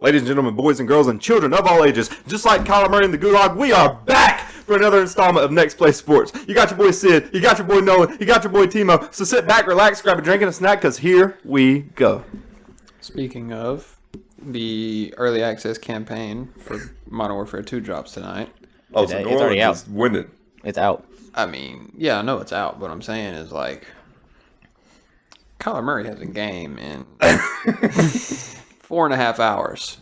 Ladies and gentlemen, boys and girls, and children of all ages, just like Kyler Murray and the Gulag, we are back for another installment of Next Play Sports. You got your boy Sid, you got your boy Noah, you got your boy Timo. So sit back, relax, grab a drink and a snack, because here we go. Speaking of, the early access campaign for Modern Warfare 2 drops tonight. Oh, so It's already out. Winning. It's out. I mean, yeah, I know it's out. What I'm saying is, like, Kyler Murray has a game in 4.5 hours.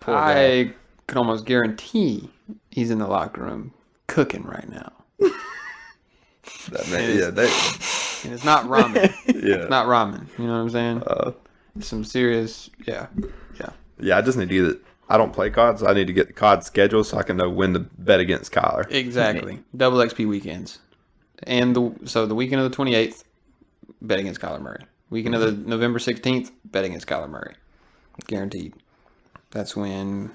I can almost guarantee he's in the locker room cooking right now. That man, And it's not ramen. It's not ramen. You know what I'm saying? Some serious, yeah. Yeah, I just need to get it. I don't play COD, so I need to get the COD schedule so I can know when to bet against Kyler. Exactly. Double XP weekends. And the weekend of the 28th, bet against Kyler Murray. Weekend of the November 16th, bet against Kyler Murray. Guaranteed. That's when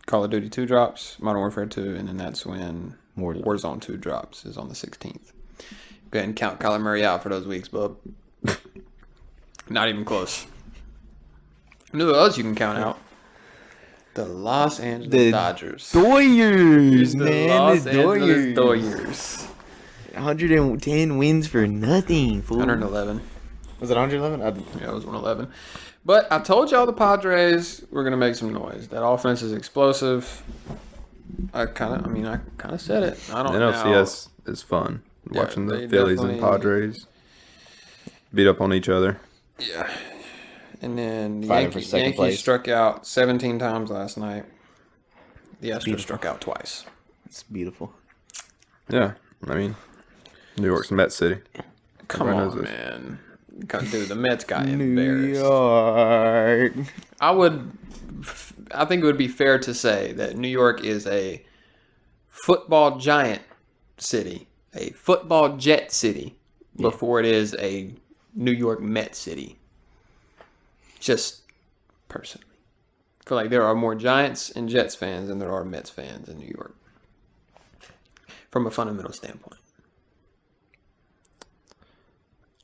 Call of Duty 2 drops, Modern Warfare 2, and then that's when Warzone 2 drops, is on the 16th. Go ahead and count Kyler Murray out for those weeks, bub. Not even close. You know who else you can count out? The Los Angeles Dodgers. Doyers, man. Los The Angeles Doyers. Doyers. 110 wins for nothing, fool. 111. Was it 111? Yeah, it was 111. But I told y'all the Padres were going to make some noise. That offense is explosive. I kind of said it. I don't know. NLCS is fun. Yeah, Watching the they Phillies and Padres beat up on each other. Yeah. And then the Fighting for second Yankees place. struck out 17 times last night. The Astros struck out twice. It's beautiful. Yeah, I mean, New York's Met City. Come Everyone knows on, this. man. Dude, the Mets got New embarrassed. York. I think it would be fair to say that New York is a football giant city, a football jet city, before it is a New York Met city. Just personally. I feel like there are more Giants and Jets fans than there are Mets fans in New York. From a fundamental standpoint.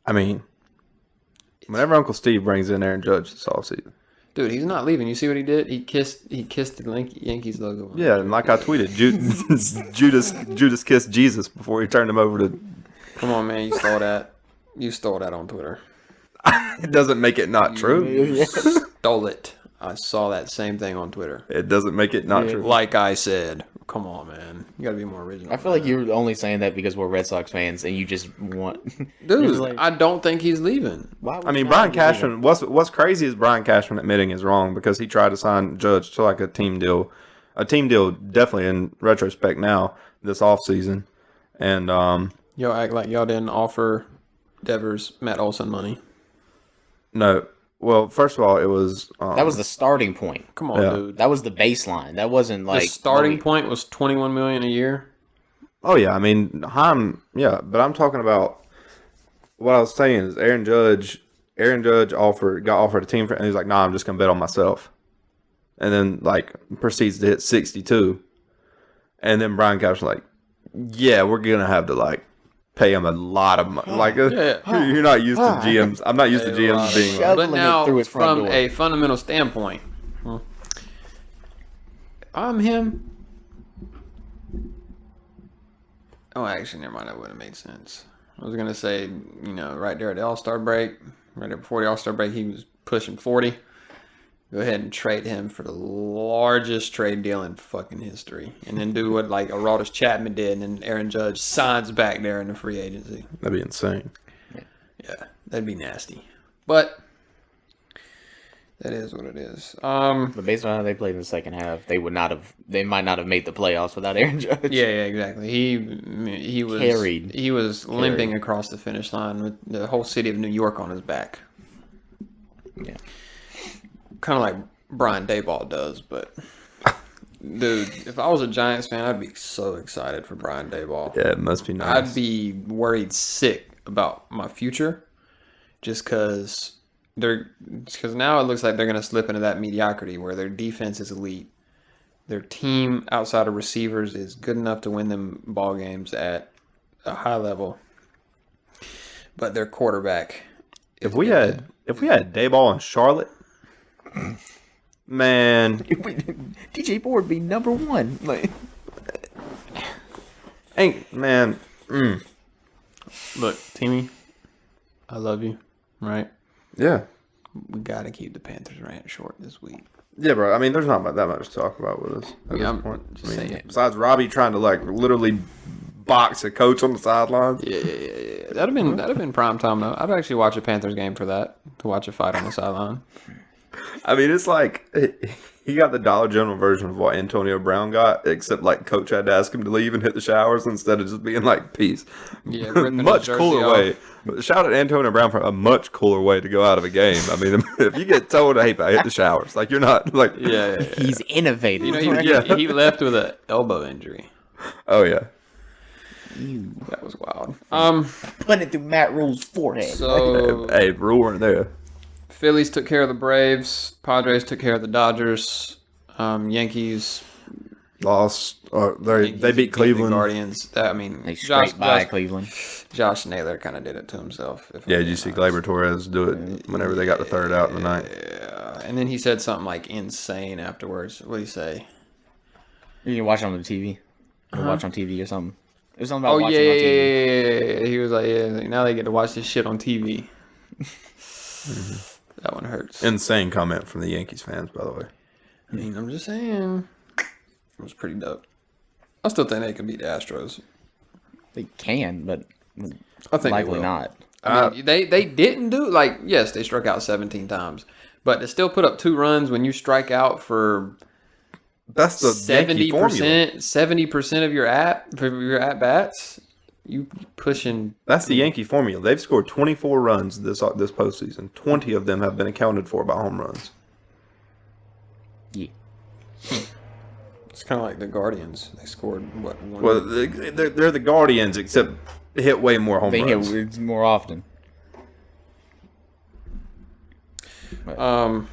I mean, whenever Uncle Steve brings in Aaron Judge this offseason. Dude, he's not leaving. You see what he did? He kissed the Yankees logo. Yeah, and like I tweeted, Judas kissed Jesus before he turned him over to... Come on, man. You stole that. You stole that on Twitter. It doesn't make it not true. You stole it. I saw that same thing on Twitter. It doesn't make it not true. Like I said. Come on, man. You gotta be more original. I feel like you're only saying that because we're Red Sox fans and you just want... Dude, like, I don't think he's leaving. why would I mean, you Brian not Cashman, what's crazy is Brian Cashman admitting is wrong because he tried to sign Judge to like a team deal. A team deal definitely in retrospect now, this offseason. And, Y'all act like y'all didn't offer Devers Matt Olson money. no. Well, first of all, it was... That was the starting point. Come on, Yeah. dude. That was the baseline. That wasn't like... The starting point was $21 million a year. Oh, yeah. I mean, Heim, yeah. But I'm talking about... What I was saying is Aaron Judge got offered a team, and he's like, nah, I'm just going to bet on myself. And then, like, proceeds to hit 62. And then Brian Cashman's like, yeah, we're going to have to, like, pay him a lot of money. Like, you're not used to GMs. I'm not used to GMs being... Shoveling But it now, through his front from door. a fundamental standpoint, I'm him. Oh, actually, never mind. That would have made sense. I was going to say, right there at the All-Star break, right there before the All-Star break, he was pushing 40. Go ahead and trade him for the largest trade deal in fucking history. And then do what, like, Aroldis Chapman did, and then Aaron Judge signs back there in the free agency. That'd be insane. Yeah, that'd be nasty. But that is what it is. But based on how they played in the second half, they might not have made the playoffs without Aaron Judge. Yeah, exactly. He was Carried. He was limping across the finish line with the whole city of New York on his back. Yeah. Kind of like Brian Daboll does, but dude, if I was a Giants fan, I'd be so excited for Brian Daboll. Yeah, it must be nice. I'd be worried sick about my future, just because now it looks like they're going to slip into that mediocrity where their defense is elite, their team outside of receivers is good enough to win them ball games at a high level, but their quarterback. If we had Dayball in Charlotte, Man, DJ Moore would be number one. Like, ain't man. Look, Timmy, I love you, right? Yeah. We got to keep the Panthers rant short this week. Yeah, bro. I mean, there's not that much to talk about with us at Yeah, this point. just saying. Besides Robbie trying to like literally box a coach on the sidelines. Yeah. That'd have been prime time though. I'd actually watch a Panthers game for that, to watch a fight on the sideline. I mean, it's like he got the Dollar General version of what Antonio Brown got, except like coach had to ask him to leave and hit the showers instead of just being like, peace. Yeah, ripping his much jersey cooler off. way. But shout out to Antonio Brown for a much cooler way to go out of a game. I mean, if you get told, hey, I hit the showers, like you're not like, Yeah. he's innovative. You know, he left with an elbow injury. oh yeah. That was wild. Putting it through Matt Rule's forehead. So Hey, Rule weren't there. Phillies took care of the Braves. Padres took care of the Dodgers. Yankees. Lost. They Yankees beat Cleveland. The Guardians. They straight by Cleveland. Josh Naylor kind of did it to himself. Yeah, did you see Gleyber Torres do it whenever they got the third out in the ninth? Yeah, and then he said something like insane afterwards. What did he say? You can watch it on the TV. Or watch on TV or something. It was something about Oh watching on TV. yeah. He was like, yeah. Now they get to watch this shit on TV. That one hurts. Insane comment from the Yankees fans, by the way. I mean, I'm just saying, it was pretty dope. I still think they could beat the Astros. They can, but I think likely they will. not. I mean, they didn't do like yes, they struck out 17 times, but to still put up 2 runs when you strike out for That's the 70%, 70% of your at bats, you pushing. That's the Yankee formula. They've scored 24 runs this postseason. 20 of them have been accounted for by home runs. Yeah. It's kind of like the Guardians. They scored what? One Well, they're the Guardians, except they hit way more home They runs. hit it more often. Um,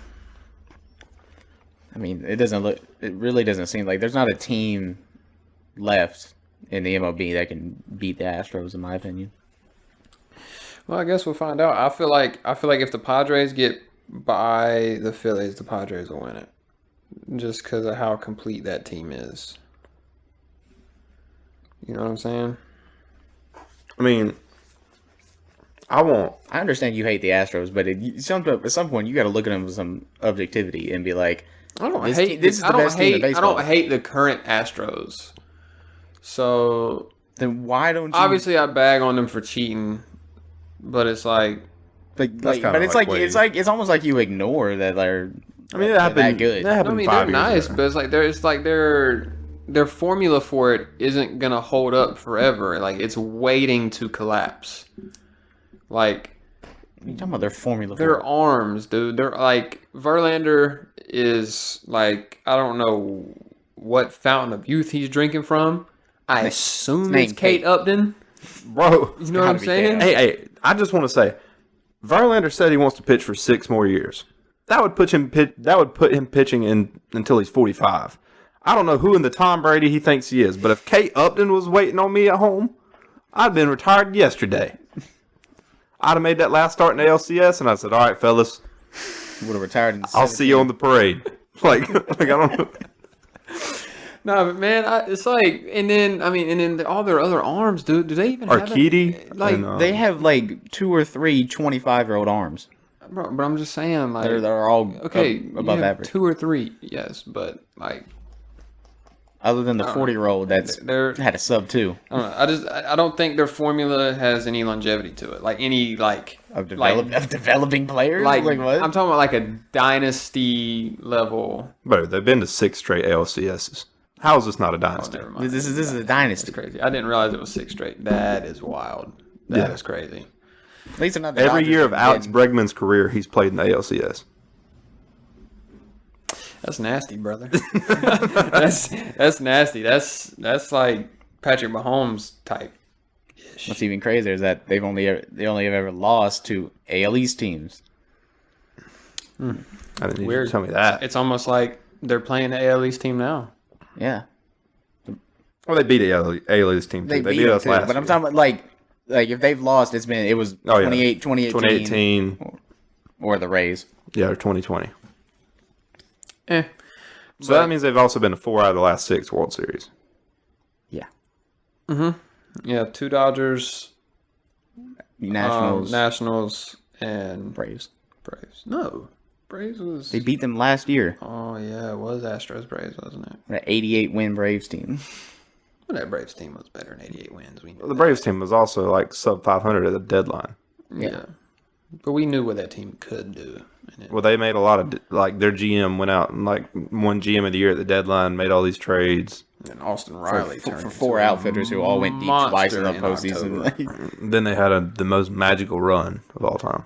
I mean, it really doesn't seem like there's not a team left in the MLB that can beat the Astros, in my opinion. well, I guess we'll find out. I feel like if the Padres get by the Phillies, the Padres will win it, just because of how complete that team is. You know what I'm saying? I mean, I understand you hate the Astros, but at some point you got to look at them with some objectivity and be like, I don't This hate team- this is the best team in I baseball. don't hate the current Astros. So then why don't you? obviously I bag on them for cheating, but it's like but kinda it's like it's almost like you ignore that they're. I mean, that good. That happened I mean 5 they're years nice, ago. but it's like their formula for it isn't gonna hold up forever. Like it's waiting to collapse. Like You talking about their formula? their arms, dude. They're like Verlander is like I don't know what fountain of youth he's drinking from. I assume it's name's Kate Kate. Upton. Bro, You know what I'm gotta be saying? Kate. hey, I just want to say, Verlander said he wants to pitch for 6 more years. That would put him pitching until he's 45. I don't know who in the Tom Brady he thinks he is, but if Kate Upton was waiting on me at home, I'd have been retired yesterday. I'd have made that last start in the LCS, and I said, "All right, fellas, would have retired. In I'll see you on the parade." Like I don't know. No, but man, it's like, and then all their other arms, dude. Do they even have Arcidi, Like, and, They have like 2 or 3 25-year-old arms. Bro, but I'm just saying, like, They're all okay, above you have average. 2 or 3, yes, but like, Other than the 40-year-old that's they're. had a sub 2 I don't know. I don't think their formula has any longevity to it. Like any of developing players. like Like what? I'm talking about like a dynasty level. Bro, they've been to 6 straight LCSs. How is this not a Oh, dynasty? never mind. This is a That's dynasty. crazy. I didn't realize it was 6 straight. That is wild. That is Yeah. crazy. At least they're not the Every Dodgers year of that Alex did- Bregman's career, he's played in the ALCS. That's nasty, brother. that's nasty. That's like Patrick Mahomes type. What's even crazier is that they only have ever lost to AL East teams. I didn't need you Weird. to tell me that. It's almost like they're playing the AL East team now. Yeah, Well, they beat AL East team. they They beat beat them us too, last but I'm year. talking about like if they've lost, it was Oh, yeah. 2018 2018. or the Rays. Yeah, or 2020. So that means they've also been to 4 out of the last 6 World Series. Yeah. Yeah, 2 Dodgers, Nationals, Nationals, and Braves. Braves. No, Braves was. They beat them last year. Oh yeah, it was Astros Braves, wasn't it? That 88 win Braves team. Well, that Braves team was better than 88 wins. We knew The Braves team was also like sub 500 at the deadline. Yeah. But we knew what that team could do. Well, they made a lot of like their GM went out and like won GM of the year at the deadline, made all these trades. And Austin Riley for 4 outfitters who all went deep twice in the postseason. Then they had the most magical run of all time.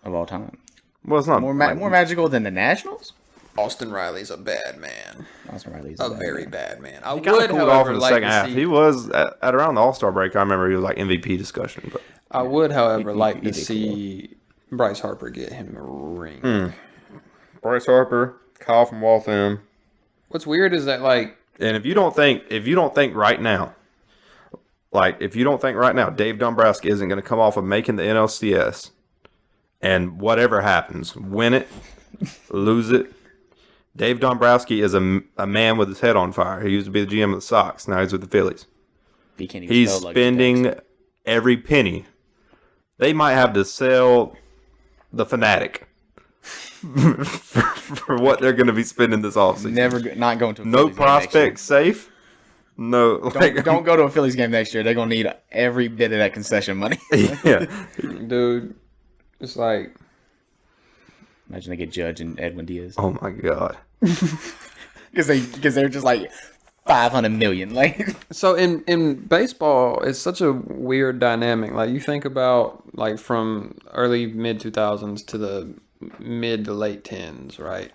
Of all time. Well, it's not More magical than the Nationals? Austin Riley's a bad man. Austin Riley's A very bad man. I He kind of would, cooled off however, in the like second to half. see. He was at around the All-Star break. I remember he was like MVP discussion. But I would, however, like to did see Bryce Harper get him a ring. Bryce Harper, Kyle from Waltham. What's weird is that like And if you don't think right now, Dave Dombrowski isn't going to come off of making the NLCS, and whatever happens, win it, lose it. Dave Dombrowski is a man with his head on fire. He used to be the GM of the Sox. Now he's with the Phillies. He's spending every penny. They might have to sell the Fanatic for what they're going to be spending this offseason. Not going to a No Phillies game next year. prospect safe. No, Don't go to a Phillies game next year. They're going to need every bit of that concession money. Yeah, dude, it's like Imagine they get Judge and Edwin Diaz. oh my god. Because they're just like 500 million. Like so in baseball, it's such a weird dynamic. Like you think about like from early mid 2000s to the mid to late 10s, right?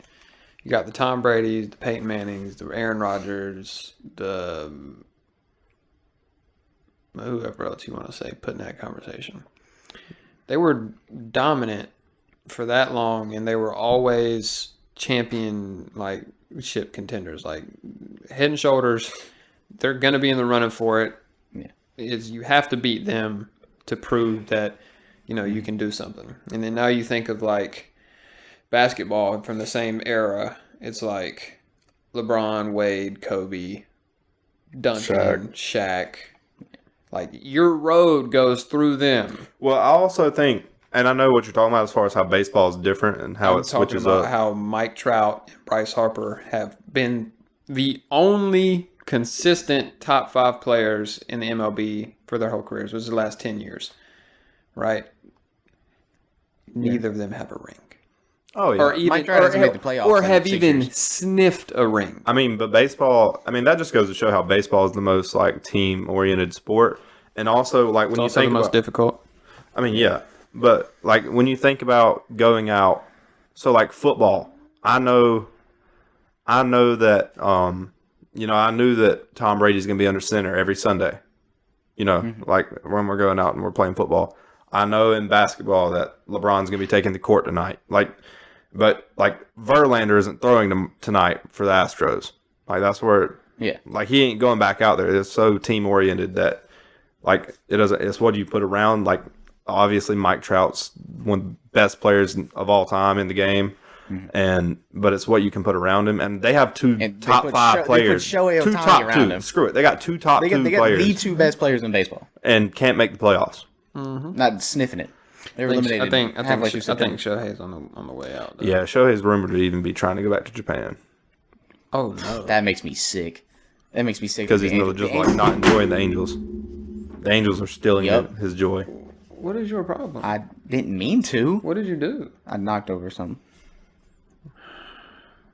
You got the Tom Brady's, the Peyton Mannings, the Aaron Rodgers, the whoever else you want to say put in that conversation. They were dominant for that long, and they were always championship contenders, like head and shoulders. They're going to be in the running for it. Yeah. You have to beat them to prove that you can do something. And then now you think of like basketball from the same era. It's like LeBron, Wade, Kobe, Duncan, Shaq. Like your road goes through them. Well, I also think, and I know what you're talking about as far as how baseball is different and how it switches about up. How Mike Trout and Bryce Harper have been the only consistent top 5 players in the MLB for their whole careers. It was the last 10 years, right? Neither of them have a ring. Oh yeah, Or even Mike Trout hasn't made the playoffs or in have 6 even years. sniffed a ring. I mean, but baseball. I mean, that just goes to show how baseball is the most like team-oriented sport, and also like when It's you also think the most about, difficult. I mean, yeah, but like when you think about going out, so like football, I know that I knew that Tom Brady's going to be under center every Sunday. Like when we're going out and we're playing football. I know in basketball that LeBron's going to be taking the court tonight. But Verlander isn't throwing tonight for the Astros. Like that's where he ain't going back out there. It's so team oriented that like it doesn't. It's what you put around. Like obviously Mike Trout's one of the best players of all time in the game, but it's what you can put around him. And they have two top 5 players. They put Shohei Two Ohtani top around 2. him. Screw it. They got 2 top 2 They got players the 2 best players in baseball. and can't make the playoffs. Not sniffing it. They were eliminated. I think September. Shohei's on the way out. Though. Yeah, Shohei's rumored to even be trying to go back to Japan Oh no. That makes me sick. That makes me sick because he's just like not enjoying the Angels. The Angels are stealing his joy. What is your problem? I didn't mean to. What did you do? I knocked over something.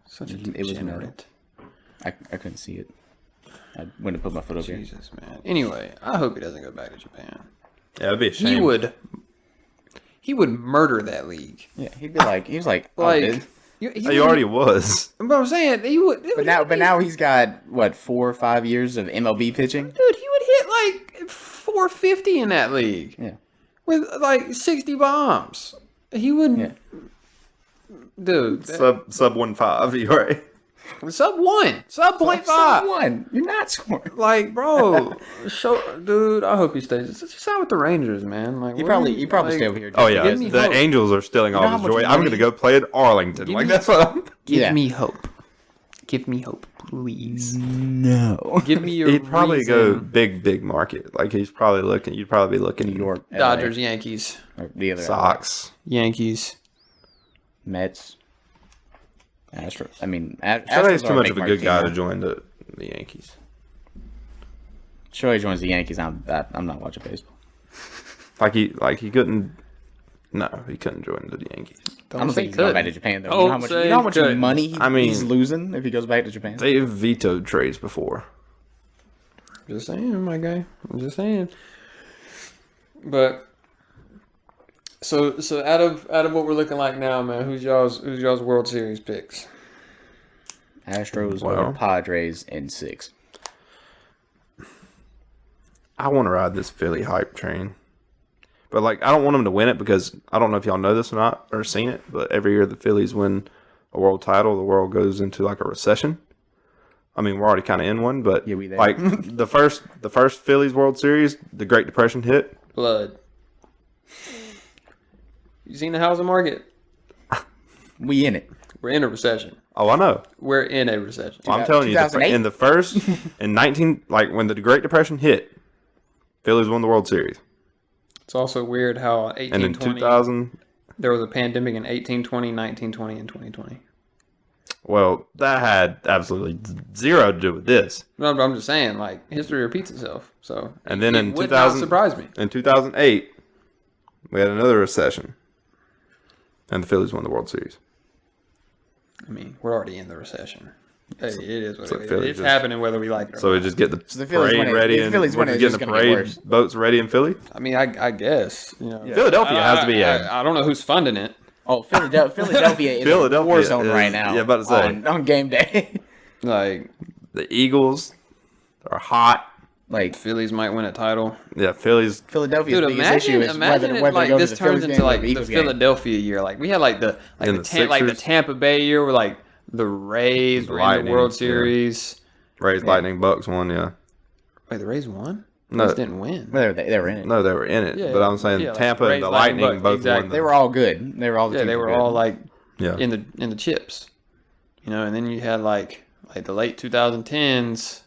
Such a It was degenerate. I couldn't see it. I went to put my foot over here. Jesus, man. Anyway, I hope he doesn't go back to Japan. Yeah, it'd be a shame. He would murder that league. Yeah, he was like, He already was. But I'm saying he would. But now he's got what 4 or 5 years of MLB pitching. Dude, he would hit like 450 in that league. Yeah, With like 60 bombs. He would. Yeah. Dude. Sub 1.5. You right? Sub 1. Sub 0.5. 1. You're not scoring. Like, bro, dude, I hope he stays. Just out with the Rangers, man. Like, You probably stay over here. Oh yeah, give me the hope. Angels are stealing all how his much joy. I'm money- gonna go play at Arlington. Give Like me- that's what I'm. Give me hope. Give me hope, please. No. Give me your He'd probably go reason. big market. Like he's probably looking. You'd probably be looking New York. LA, Dodgers, Yankees, or the other Sox. Yankees. Mets. Astros. I mean, Shohei's Astros too are much of a big good market guy team to now. join the Yankees. Shohei joins the Yankees. I'm not watching baseball. Like he couldn't. No, he couldn't join the Yankees. I don't think he's could. going back to Japan though. Don't You know how much say could. money he's mean- losing if he goes back to Japan. They've vetoed trades before. Just saying, my guy. I'm just saying. But so out of what we're looking like now, man, who's y'all's World Series picks? Astros Well. or Padres in 6. I want to ride this Philly hype train. But, like, I don't want them to win it because I don't know if y'all know this or not or seen it, but every year the Phillies win a world title, the world goes into, like, a recession. I mean, we're already kind of in one, but, Yeah, we there. like, the first Phillies World Series, the Great Depression hit. Blood. You seen the housing market? We in it. We're in a recession. Oh, I know. We're in a recession. Well, I'm telling you, 2008? in the first, in 19, like, when the Great Depression hit, Phillies won the World Series. It's also weird how And in 1820 2000, there was a pandemic in 1820, 1920, and 2020. well, that had absolutely zero to do with this. No, but I'm just saying, like, history repeats itself. So, And then it in would 2000 not surprise me. In 2008, we had another recession, and the Phillies won the World Series. I mean, we're already in the recession. Hey, it is what So it is. Philly It's just- happening whether we like it or So we not. just get the the Phillies parade win it. ready, The and Phillies we're win it, just it's getting the gonna get parade worse. boats ready in Philly. I mean, I guess. You know, Philadelphia has to be I don't know who's funding it. Oh, Philadelphia is Philadelphia a war zone is- right now. yeah, about to say. on game day. Like, The Eagles are hot. Like Phillies might win a title. Yeah, Phillies. Philadelphia's Dude, biggest issue is imagine whether it, like to go this to the turns Phillies into game or like the the Eagles game. Philadelphia year. Like we had like the And the Sixers. Tampa Bay year where like the Rays The were in the Lightning, World yeah. Series. Rays, Lightning, Bucks won. Yeah. Wait, the Rays won? No. Rays didn't win. They were in it. No, they were in it. Yeah, but I'm saying yeah, like Tampa Rays, and the Lightning, Lightning Bucks, both exactly. won. They were all good. They were all. The Yeah, teams they were good. all like Yeah. in the chips. You know, and then you had like the late 2010s,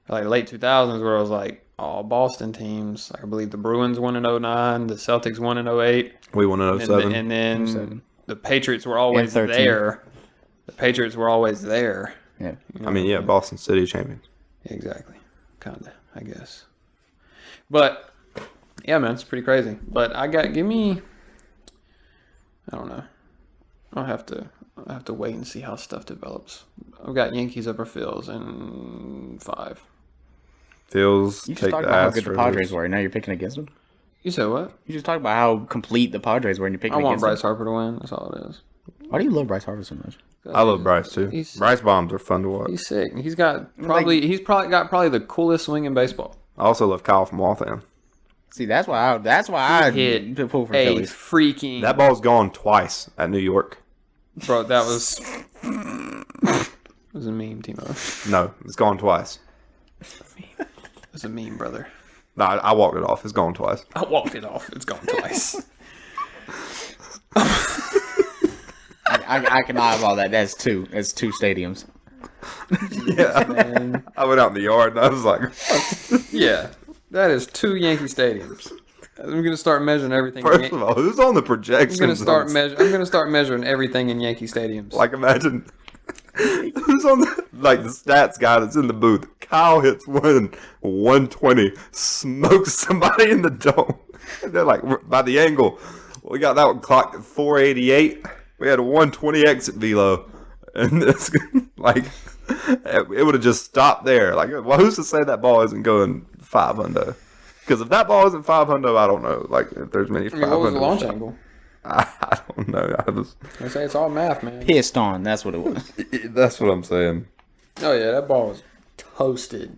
like late 2000s where it was like all Boston teams. Like I believe the Bruins won in 09, the Celtics won in 08, We won in and, 07. and then 07. the Patriots were always And 13. there. The Patriots were always there. Yeah. You know? I mean, yeah, Boston City champions. Exactly. Kinda, I guess. But yeah, man, it's pretty crazy. But I don't know. I'll have to wait and see how stuff develops. I've got Yankees over Phils in 5. Phils You just take talked the about how good the Astros. Padres were, and now you're picking against them. You said what? You just talked about how complete the Padres were, and you're picking I want against Bryce them. Harper to win. That's all it is. Why do you love Bryce Harper so much? I love Bryce too. He's- Bryce bombs are fun to watch. He's sick. He's probably got the coolest swing in baseball. I also love Kyle from Waltham. See, that's why I Hit pull for a Phillies. freaking That ball's gone twice at New York. bro. That was it was a meme, Timo. No, it's gone twice. It was a meme, brother. No, I walked it off. It's gone twice. I walked it off. It's gone twice. I can eyeball that. That's two. That's 2 stadiums. Yeah. Man. I went out in the yard and I was like, Yeah, that is 2 Yankee stadiums. I'm gonna start measuring everything. first of all, who's on the projections? I'm gonna start measuring everything in Yankee stadiums. Like, imagine who's on the stats guy that's in the booth. Kyle hits 120, smokes somebody in the dome. They're like, by the angle, we got that one clocked at 488. We had a 120 exit velo, and it's like it would have just stopped there. Like, well, who's to say that ball isn't going 500? Because if that ball isn't 500, I don't know. Like, if there's many 500. what was the launch angle? I don't know. I say it's all math, man. Pissed on. That's what it was. That's what I'm saying. Oh yeah, that ball was toasted.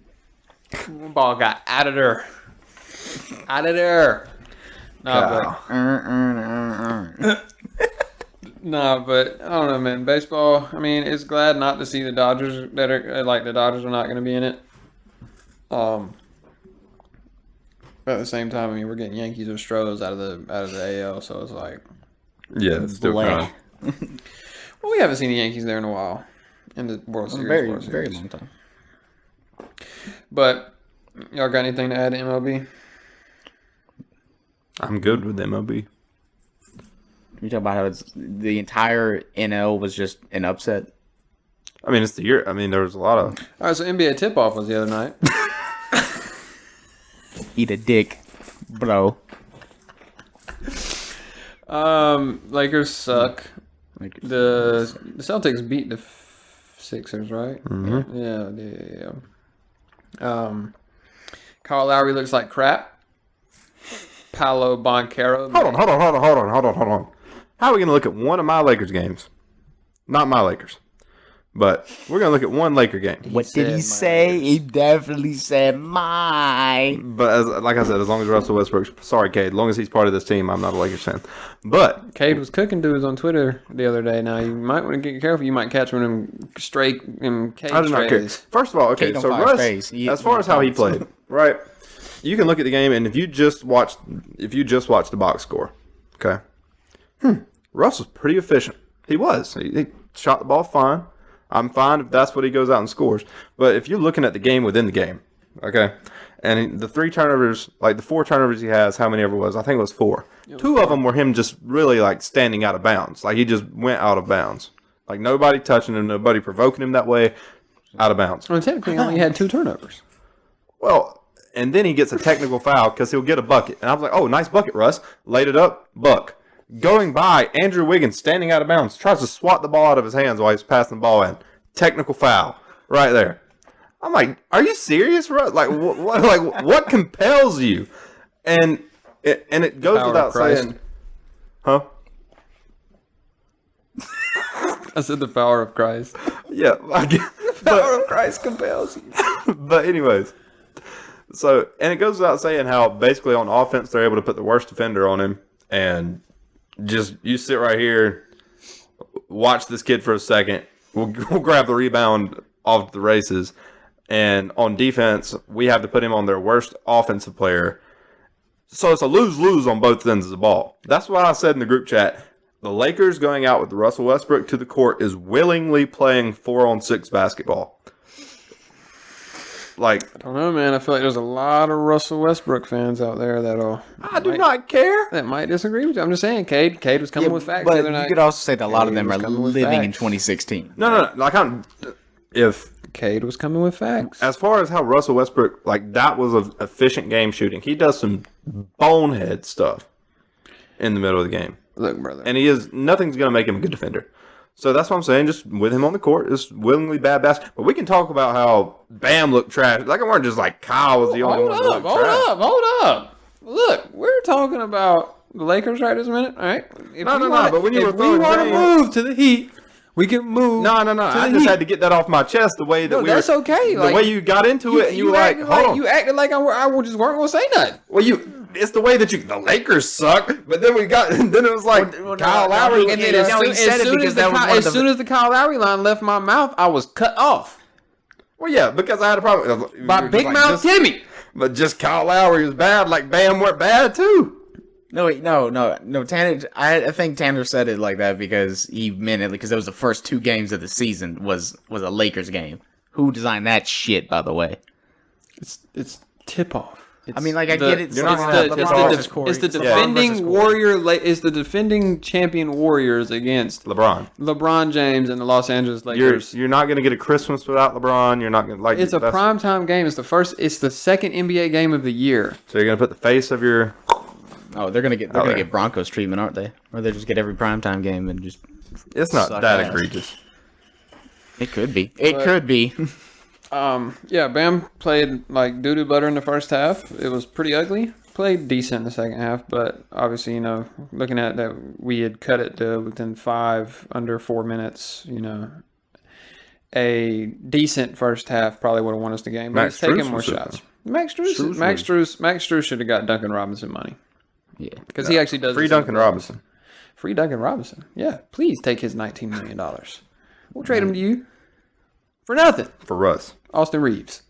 Ball got out of there. Out of there. No, Kyle. Nah, but I don't know, man. Baseball. I mean, it's glad not to see the Dodgers that are like the Dodgers are not going to be in it. But at the same time, I mean, we're getting Yankees or Stros out of the AL, so it's like, Yeah, it's still Bleh. kind of. well, we haven't seen the Yankees there in a while in the World Series. Very, World very Series. long time. But y'all got anything to add to MLB? I'm good with MLB. You talk about how the entire NL was just an upset. I mean, it's the year. I mean, there was a lot of. All right, so NBA tip-off was the other night. Eat a dick, bro. Lakers suck. Like, The Celtics beat the Sixers, right? Mm-hmm. Yeah. Kyle Lowry looks like crap. Paolo Banchero. Hold on. How are we going to look at one of my Lakers games? Not my Lakers. But we're going to look at one Laker game. what did he say? He definitely said my. But like I said, as long as Russell Westbrook, sorry, Cade, as long as he's part of this team, I'm not a Lakers fan. But Cade was cooking dudes on Twitter the other day. Now you might want to get careful. You might catch one of them straight Cade I do not care. strays. First of all, okay, Cade on so fire Russ, strays. as far as how he played, right? You can look at the game, and if you just watch the box score, okay, Russ was pretty efficient. He was. He shot the ball fine. I'm fine if that's what he goes out and scores. But if you're looking at the game within the game, okay, and the 3 turnovers, like the 4 turnovers he has, how many ever was? I think it was 4. 2 of them were him just really like standing out of bounds. Like he just went out of bounds. Like nobody touching him, nobody provoking him that way, out of bounds. Well, technically, he only had 2 turnovers. Well, and then he gets a technical foul because he'll get a bucket. And I was like, oh, nice bucket, Russ. Laid it up, buck. Going by, Andrew Wiggins, standing out of bounds, tries to swat the ball out of his hands while he's passing the ball in. Technical foul right there. I'm like, are you serious, Russ? Like, what compels you? And it goes Power without of Christ. saying, huh? I said the power of Christ. Yeah, The power of Christ compels you. but anyways. So, and it goes without saying how basically on offense they're able to put the worst defender on him and just you sit right here, watch this kid for a second. We'll grab the rebound off the races. And on defense, we have to put him on their worst offensive player. So it's a lose-lose on both ends of the ball. That's why I said in the group chat, the Lakers going out with Russell Westbrook to the court is willingly playing 4-on-6 basketball. Like, I don't know, man. I feel like there's a lot of Russell Westbrook fans out there I do not care. that might disagree with you. I'm just saying, Cade was coming with facts the But other you night. could also say that a lot of Cade them was are coming with living in facts. 2016. No. Like, if Cade was coming with facts. as far as how Russell Westbrook, like that was an efficient game shooting. He does some bonehead stuff in the middle of the game, Look, brother. and nothing's going to make him a good defender. So that's what I'm saying. Just with him on the court, is willingly bad basketball. But we can talk about how Bam looked trash. Like it weren't just like Kyle was the only one that looked trash. Hold up. Look, we're talking about the Lakers right this minute, all right? If No, we no, wanna- but when you were if we throwing want to James- move to the Heat, we can move. No. to I the just Heat. had to get that off my chest. The way that No, that's okay. The Like, way you got into it, and you were like, acted hold on. you acted like I just weren't gonna say nothing. Well, it's the way that the Lakers suck, but then then it was like Kyle Lowry. And then Yeah, as no, soon, he said as it soon because as the that was Ky- one of as the- soon as the Kyle Lowry line left my mouth, I was cut off Well, yeah, because I had a problem. by Big Mouth Timmy. But just Kyle Lowry was bad. Like Bam went bad too. No, wait, no. Tanner, I think Tanner said it like that because he meant it because it was the first 2 games of the season was a Lakers game. Who designed that shit, by the way? It's Tipoff. I mean, like, I get it. You're not gonna have LeBron It's versus the Corey. defending Warrior. It's the defending champion Warriors against LeBron. LeBron James and the Los Angeles Lakers. You're not going to get a Christmas without LeBron. You're not going to like. It's a primetime game. It's the second NBA game of the year. So you're going to put the face of your. Oh, they're gonna get there. Broncos treatment, aren't they? Or they just get every primetime game and just. It's not Suck that ass. egregious. It could be. It could be. Yeah, Bam played like doo-doo butter in the first half. It was pretty ugly. Played decent in the second half, but obviously, looking at that, we had cut it to within 5 under 4 minutes. A decent first half probably would have won us the game. But Max he's taking Strus more was shots. it? Max Strus should have got Duncan Robinson money Yeah. because he actually does Free this in Duncan the playoffs. Robinson. Free Duncan Robinson. Yeah, please take his $19 million. We'll trade him to you for nothing. For Russ. Austin Reeves.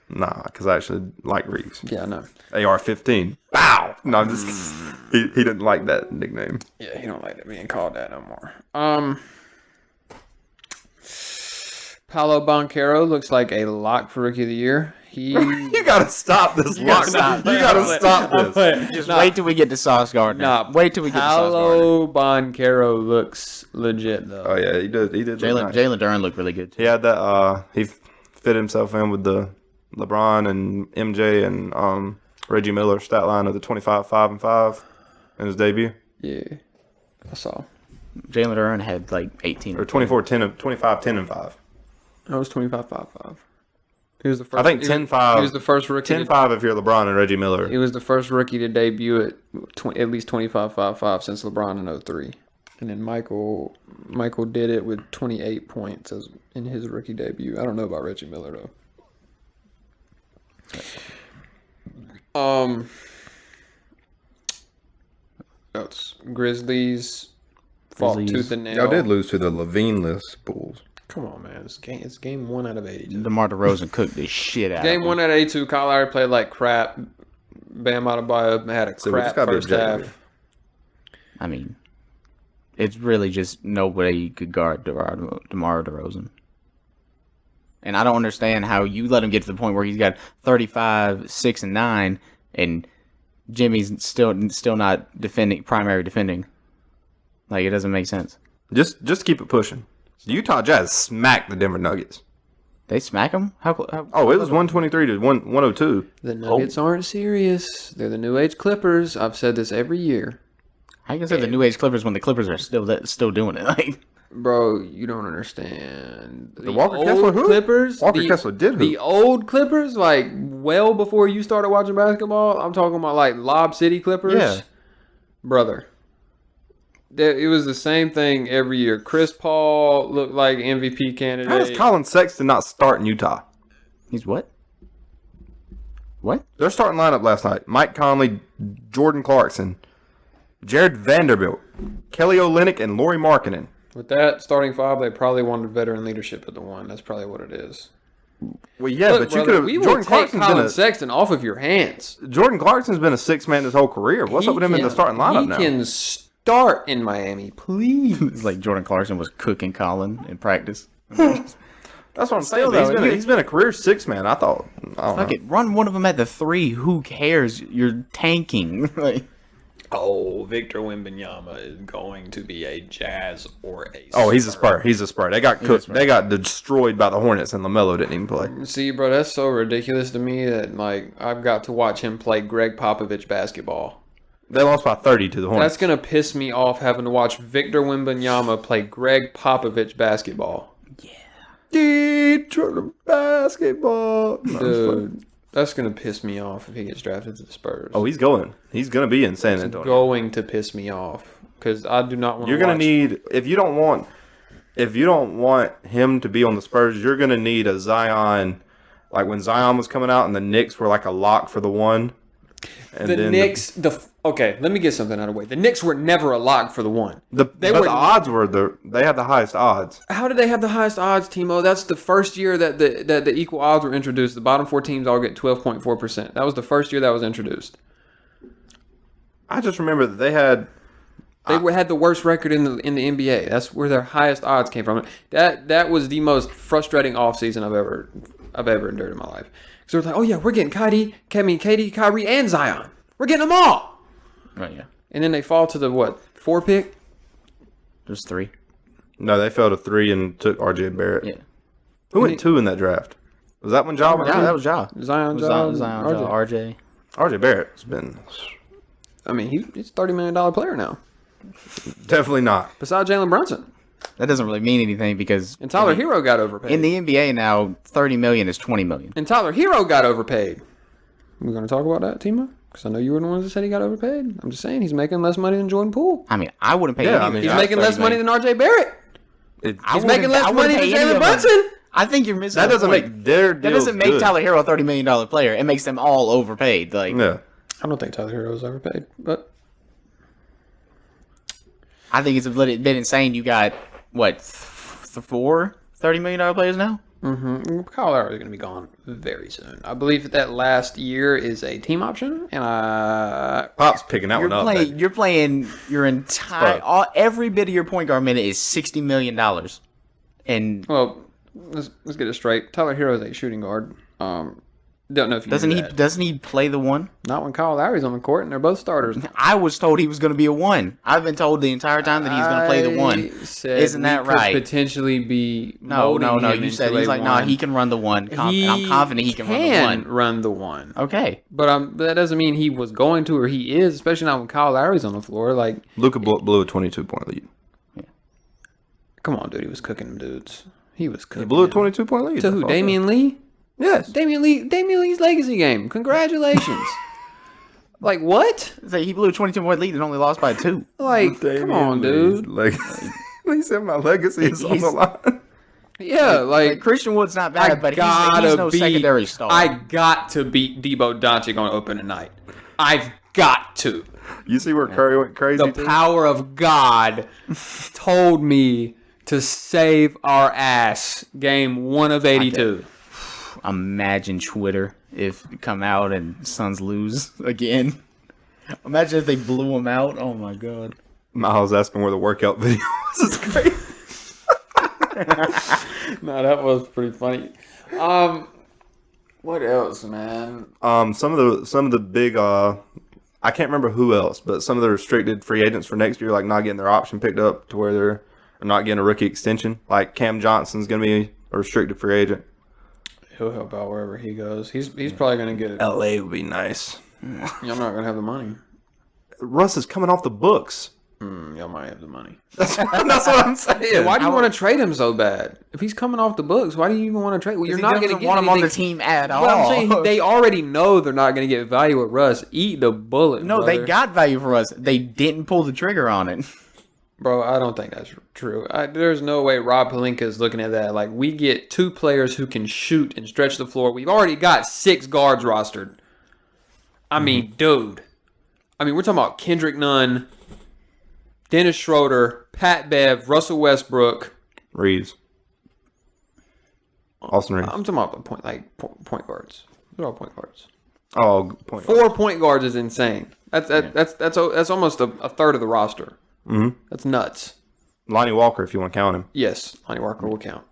Nah, because I actually like Reeves. Yeah, I know. AR-15. Bow! No, I'm just he didn't like that nickname. Yeah, he don't like it being called that no more. Paolo Banchero looks like a lock for Rookie of the Year. You gotta stop this. You gotta stop this. Just wait till we get to Sauce Gardner. Wait till we get to Sauce Gardner. Paolo Banchero looks legit though. Oh yeah, he did. He did. Jalen Duren looked really good too. He had that. He fit himself in with the LeBron and MJ and Reggie Miller stat line of the 25, 5, and 5 in his debut. Yeah, I saw. Jalen Duren had like 18 or 24, 10, 25, 10, and 5. That was 25, 5, 5. He was the first. I think 10-5. He was the first rookie. 10-5 if you're LeBron and Reggie Miller. He was the first rookie to debut at least 25-5-5 since LeBron in 03. And then Michael did it with 28 points in his rookie debut. I don't know about Reggie Miller though. That's Grizzlies fought tooth and nail. Y'all did lose to the Levine-less Bulls. Come on, man. It's game 1 out of 82. DeMar DeRozan cooked the shit out Game of 1 out of 82. Kyle Lowry played like crap. Bam Adebayo had a crap first half. I mean, it's really just nobody could guard DeMar DeRozan. And I don't understand how you let him get to the point where he's got 35, 6, and 9, and Jimmy's still not primary defending. Like, it doesn't make sense. Just keep it pushing. The Utah Jazz smacked the Denver Nuggets. They smack them? How it was 123 to 102. The Nuggets aren't serious. They're the New Age Clippers. I've said this every year. How you gonna say the New Age Clippers when the Clippers are still doing it? Like, bro, you don't understand. The Walker Kessler who? Clippers. Walker Kessler did who? The old Clippers, like well before you started watching basketball. I'm talking about like Lob City Clippers. Yeah, brother. It was the same thing every year. Chris Paul looked like MVP candidate. How does Colin Sexton not start in Utah? He's what? What? Their starting lineup last night: Mike Conley, Jordan Clarkson, Jared Vanderbilt, Kelly Olynyk, and Lauri Markkanen. With that starting 5, they probably wanted veteran leadership at the 1. That's probably what it is. Well, yeah, Look, but you could have. We will Jordan take Clarkson's Colin Sexton off of your hands. Jordan Clarkson's been a 6-man his whole career. What's up with him in the starting lineup now? He can start in Miami, please. It's like Jordan Clarkson was cooking Colin in practice. That's what I'm saying. He's been a career 6-man. I thought. Fuck it, run one of them at the 3. Who cares? You're tanking. Like, oh, Victor Wembanyama is going to be a Jazz or a. Oh, he's a Spur. He's a Spur. They got cooked. They got destroyed by the Hornets, and LaMelo didn't even play. See, bro, that's so ridiculous to me that like I've got to watch him play Greg Popovich basketball. They lost by 30 to the Hornets. That's going to piss me off having to watch Victor Wembanyama play Greg Popovich basketball. Yeah. Detroit basketball. Dude, that's going to piss me off if he gets drafted to the Spurs. Oh, he's going. He's going to be in San Antonio. It's going to piss me off because I do not want to You're going to need, if you don't want him to be on the Spurs, you're going to need a Zion, like when Zion was coming out and the Knicks were like a lock for the 1. And the Knicks, okay, let me get something out of the way. The Knicks were never a lock for the 1. The odds were they had the highest odds. How did they have the highest odds, Timo? That's the first year that the equal odds were introduced. The bottom 4 teams all get 12.4%. That was the first year that was introduced. I just remember that they had the worst record in the NBA. That's where their highest odds came from. That was the most frustrating offseason I've ever endured in my life. So it's like, oh yeah, we're getting KD, Kyrie, and Zion. We're getting them all. Right, yeah. And then they fall to the 4 pick? There's 3. No, they fell to 3 and took RJ Barrett. Yeah. Who went 2 in that draft? Was that when Ja went 2? Yeah, that was Ja. Zion, RJ. RJ Barrett's been. I mean, he's a $30 million player now. Definitely not. Besides Jalen Brunson. That doesn't really mean anything because and Tyler Hero got overpaid. In the NBA now, $30 million is $20 million. And Tyler Hero got overpaid. We're going to talk about that, Timo? Because I know you were the ones that said he got overpaid. I'm just saying he's making less money than Jordan Poole. I mean, I wouldn't pay any of He's making less money than RJ Barrett. He's making less money than Jalen Brunson. I think you're missing. That doesn't make their deals That doesn't make good. Tyler Hero a $30 million player. It makes them all overpaid. Like, yeah. I don't think Tyler Hero is overpaid, but I think it's been insane. You got, what, four $30 million players now? Mm-hmm. Kyle Lowry is going to be gone very soon. I believe that last year is a team option, and Pop's picking that one up. You're playing your entire every bit of your point guard minute is $60 million, and well, let's get it straight. Tyler Hero is a shooting guard. Don't know if you doesn't he play the one? Not when Kyle Lowry's on the court, and they're both starters. I was told he was going to be a one. I've been told the entire time that he's going to play the one. Isn't that right? Potentially be no. You said he's like, no, he can run the one. And I'm confident he can run the one. Okay, but that doesn't mean he was going to or he is, especially not when Kyle Lowry's on the floor. Like Luka blew a 22-point lead. Yeah. Come on, dude, he was cooking them dudes. He was cooking. He blew a 22-point lead to who? Damian Lee. Yes. Damian Lee's legacy game. Congratulations. Like, what? It's like he blew a 22-point lead and only lost by 2. Like, come on, dude. He said my legacy is on the line. Yeah, like Christian Wood's not bad, but he's no secondary star. I got to beat Debo Doncic on opening night. I've got to. You see where Curry went crazy? The power of God told me to save our ass. Game 1 of 82. Imagine Twitter if it come out and Suns lose again. Imagine if they blew them out. Oh my god. Miles asking where the workout video was. It's crazy. No, that was pretty funny. What else, man? Some of the big I can't remember who else, but some of the restricted free agents for next year, like not getting their option picked up to where they're not getting a rookie extension. Like Cam Johnson's going to be a restricted free agent. He'll help out wherever he goes. He's probably going to get it. LA would be nice. Y'all not going to have the money. Russ is coming off the books. Y'all might have the money. That's what I'm saying. Why do you want to trade him so bad? If he's coming off the books, why do you even want to trade? Well, you're not going to get want anything. him on the team at all. But I'm saying they already know they're not going to get value with Russ. Eat the bullet. No, brother. they got value for us. They didn't pull the trigger on it. Bro, I don't think that's true. There's no way Rob Pelinka is looking at that. Like, we get 2 players who can shoot and stretch the floor. We've already got 6 guards rostered. I mean, dude. I mean, we're talking about Kendrick Nunn, Dennis Schroeder, Pat Bev, Russell Westbrook. Reeves. Austin Reeves. I'm talking about point guards. They're all point guards. Oh, point 4 point guards is insane. That's almost a third of the roster. Mm-hmm. That's nuts. Lonnie Walker, if you want to count him. Yes, Lonnie Walker will count.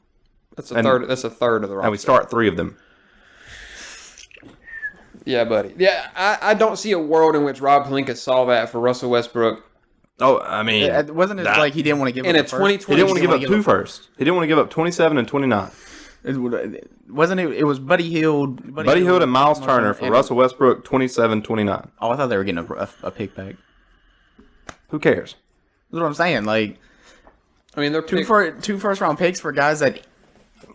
That's a third. That's a third of the roster. And we start 3 of them. Yeah, buddy. Yeah, I don't see a world in which Rob Pelinka saw that for Russell Westbrook. Oh, I mean, wasn't it like he didn't want to give in up a 2020? He didn't want to give up 2 first. He didn't want to give up 27 and 29. Wasn't it? It was Buddy Hield. Buddy Hield and Miles Turner for Russell Westbrook, 27, 29. Oh, I thought they were getting a pick back. Who cares? That's what I'm saying. Like, I mean, they're 2 first round picks for guys that.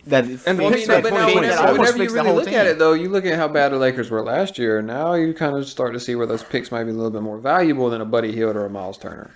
And whenever you really look at it, though, you look at how bad the Lakers were last year. Now you kind of start to see where those picks might be a little bit more valuable than a Buddy Hield or a Miles Turner.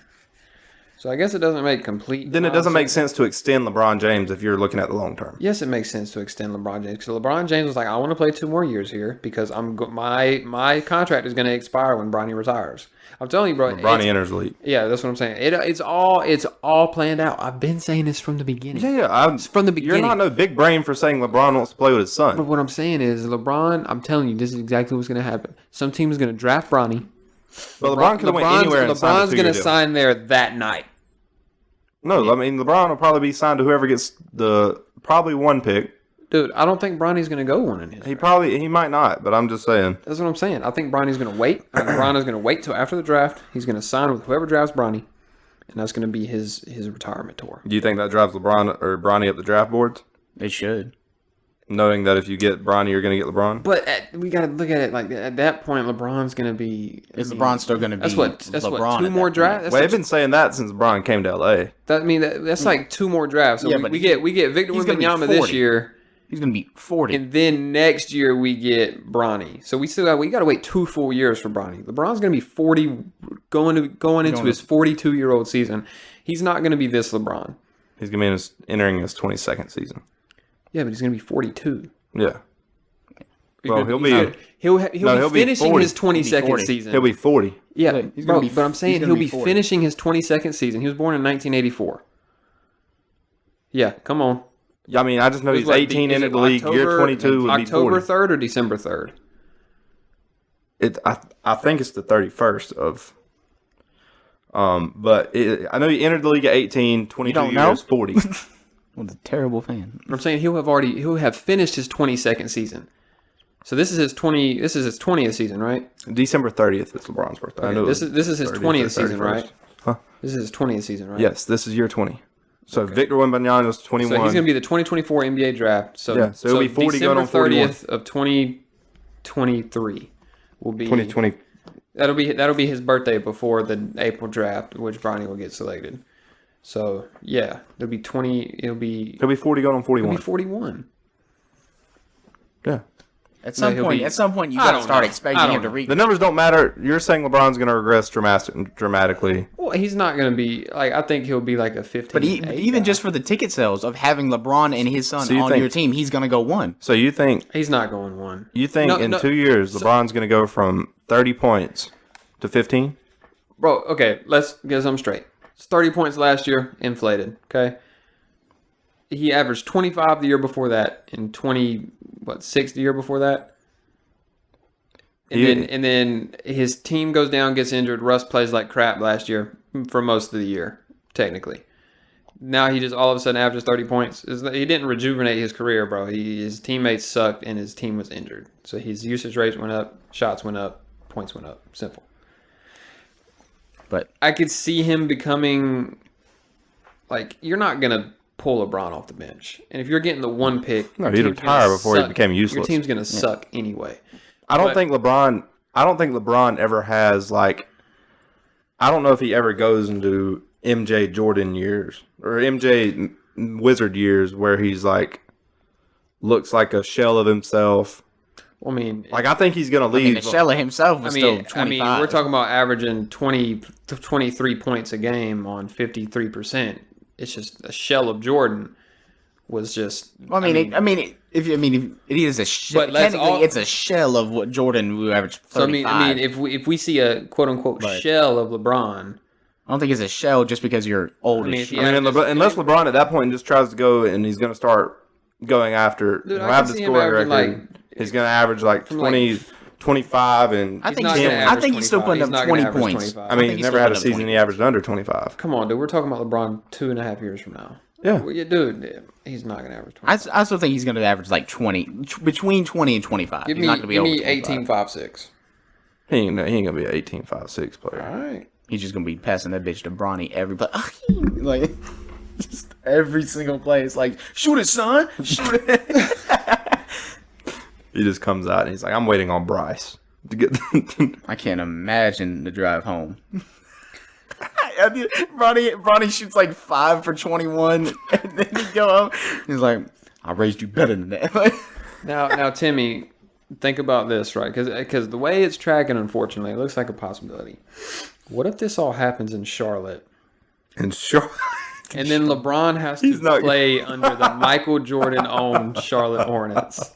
So I guess it doesn't make complete. Then it doesn't make sense to extend LeBron James if you're looking at the long term. Yes, it makes sense to extend LeBron James because LeBron James was like, I want to play 2 more years here because my contract is going to expire when Bronny retires. I'm telling you, bro. Bronny enters the league. Yeah, that's what I'm saying. It's all planned out. I've been saying this from the beginning. Yeah. From the beginning. You're not no big brain for saying LeBron wants to play with his son. But what I'm saying is, LeBron, I'm telling you, this is exactly what's going to happen. Some team is going to draft Bronny. But LeBron could have went anywhere and signed LeBron's going to sign there that night. No, I mean, LeBron will probably be signed to whoever gets probably 1 pick. Dude, I don't think Bronny's going to go 1 in his draft. He might not, but I'm just saying. That's what I'm saying. I think Bronny's going to wait. I think Bronny's going to wait till after the draft. He's going to sign with whoever drafts Bronny, and that's going to be his retirement tour. Do you think that drives LeBron or Bronny up the draft boards? It should. Knowing that if you get Bronny, you're going to get LeBron? But we got to look at it like at that point, LeBron's going to be... LeBron still going to be That's LeBron what 2 more drafts? Well, they've been saying that since LeBron came to LA. That's like 2 more drafts. So we get Victor Wembanyama this year. He's going to be 40. And then next year we get Bronny. So we got to wait 2 full years for Bronny. LeBron's going to be 40 going into his 42-year-old season. He's not going to be this LeBron. He's going to be entering his 22nd season. Yeah, but he's going to be 42. Yeah. Well, he'll be finishing 40. his 22nd 40. season. He'll be 40. Yeah, He's bro, gonna be- but I'm saying he's he'll gonna be be 40. finishing his 22nd season. He was born in 1984. Yeah, come on. I mean, I just know It was he's what, 18 is in it the league. Year 22 would be October 40. 3rd or December 3rd? I think it's the 31st of. But I know he entered the league at 18, 22 don't know? years, 40. Well, a terrible fan. I'm saying he'll have finished his 22nd season. So this is his 20th season, right? December 30th is LeBron's birthday. I know This is his 30th or 20th season, 31st. right? Huh? This is his 20th season, right? Yes, this is year 20. So Victor Wembanyama is 21. So he's going to be the 2024 NBA draft. So Yeah, so he'll be 40 December going on 41. 30th of 2023 will be 2020. That'll be his birthday before the April draft, which Bronny will get selected. So yeah, it'll be 20. He'll be 40 going on 41. He'll be 41. Yeah. At some he'll point, be- you I gotta don't start know. expecting I him don't to know. reach. The numbers don't matter. You're saying LeBron's going to regress dramatically. Well, he's not going to be like. I think he'll be like a 15. But even just for the ticket sales of having LeBron and his son So you on think- your team, he's gonna go one. So you think he's not going one. in No, 2 years LeBron's going to go from 30 points to 15? Bro, okay, let's get something straight. It's 30 points last year, inflated, okay? He averaged 25 the year before that, and 6 the year before that. And then his team goes down, gets injured. Russ plays like crap last year for most of the year, technically. Now he just all of a sudden averages 30 points. He didn't rejuvenate his career, bro. His teammates sucked, and his team was injured. So his usage rates went up, shots went up, points went up. Simple. But I could see him becoming like you're not gonna pull LeBron off the bench, and if you're getting the one pick, No, your he'd team's retire gonna before he suck. became useless. Your team's gonna suck anyway. I don't But- think LeBron ever has like I don't know if he ever goes into MJ Jordan years or MJ Wizard years where he's like looks like a shell of himself. I mean, Like I think he's gonna I mean, leave. the shell of himself was still 25. we're talking about averaging 20 to 23 points a game on 53%. It's just a shell of Jordan was just. Well, if it is a shell, But let's technically all- it's a shell of what Jordan would average 35. So I mean, if we see a quote unquote Right. shell of LeBron, I don't think it's a shell just because you're old I mean, as if shit. you- I mean, unless LeBron at that point just tries to go and he's gonna start going after. Dude, he'll I have can the see him scoring averaging, record. He's gonna average like from 20, 25, and I think not he's gonna I average think he's still 25. putting He's not up gonna 20 average points. 25. I mean, think he's he's never still had a putting up season 20. he averaged under 25. come on, dude, we're talking about LeBron 2.5 years from now. Yeah. Well, yeah, dude, he's not gonna average 20. I still think he's going to average like 20, between 20 and 25. Give he's me, not going to be give over me 25. 18, 5, 6. He ain't gonna be an 18-5-6 player. All right. He's just going to be passing that bitch to Bronny every play. Like, just every single play. It's like, shoot it, son. Shoot it. He just comes out and he's like, I'm waiting on Bryce to get. I can't imagine the drive home. Bronny shoots like 5 for 21, and then he go home. He's like, I raised you better than that. Now, Timmy, think about this, right? Because the way it's tracking, unfortunately, it looks like a possibility. What if this all happens in Charlotte, and sure, and then LeBron has to He's not- play under the Michael Jordan-owned Charlotte Hornets?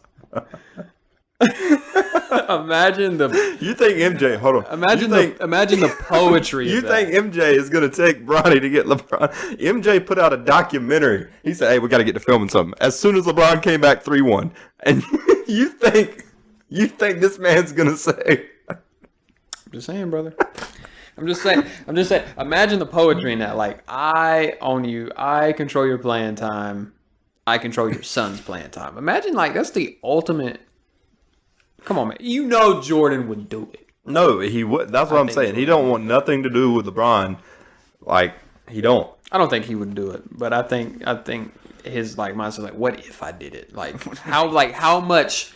Imagine the you think MJ? Hold on. imagine you think, imagine the poetry. You of that. think MJ is gonna take Bronny to get LeBron? MJ put out a documentary. He said, "Hey, we got to get to filming something." As soon as LeBron came back 3-1, and you think this man's gonna say? I'm just saying, brother. I'm just saying. Imagine the poetry in that. Like, I own you. I control your playing time. I control your son's playing time. Imagine, like, that's the ultimate. Come on, man. You know Jordan would do it. No, he would. That's what I'm think saying. he He don't want nothing to do with LeBron. Like he don't. I don't think he would do it, but I think his like mindset like, what if I did it? Like how much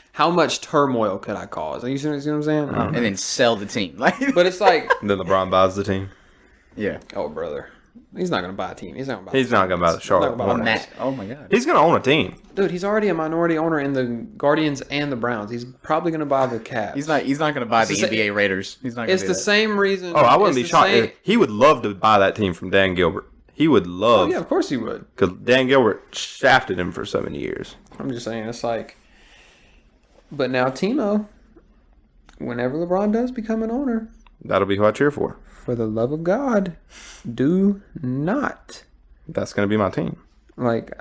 turmoil could I cause? You see what I'm saying? and then sell the team. Like, But it's like, And then LeBron buys the team. yeah. oh brother, he's not gonna buy a team. He's not gonna buy. He's not gonna buy the Charlotte He's not gonna buy Hornets. the Oh my god. He's gonna own a team. Dude, he's already a minority owner in the Guardians and the Browns. He's probably going to buy the Cavs. He's not going to buy the It's the NBA Raiders. He's not going It's to the same reason. Oh, I wouldn't be it's the shocked. same- He would love to buy that team from Dan Gilbert. He would Oh, love. yeah, of course he would. Because Dan Gilbert shafted him for 7 years. I'm just saying, it's like, But now Timo, whenever LeBron does become an owner, That'll be who I cheer for. for the love of God, do not. That's going to be my team. Like,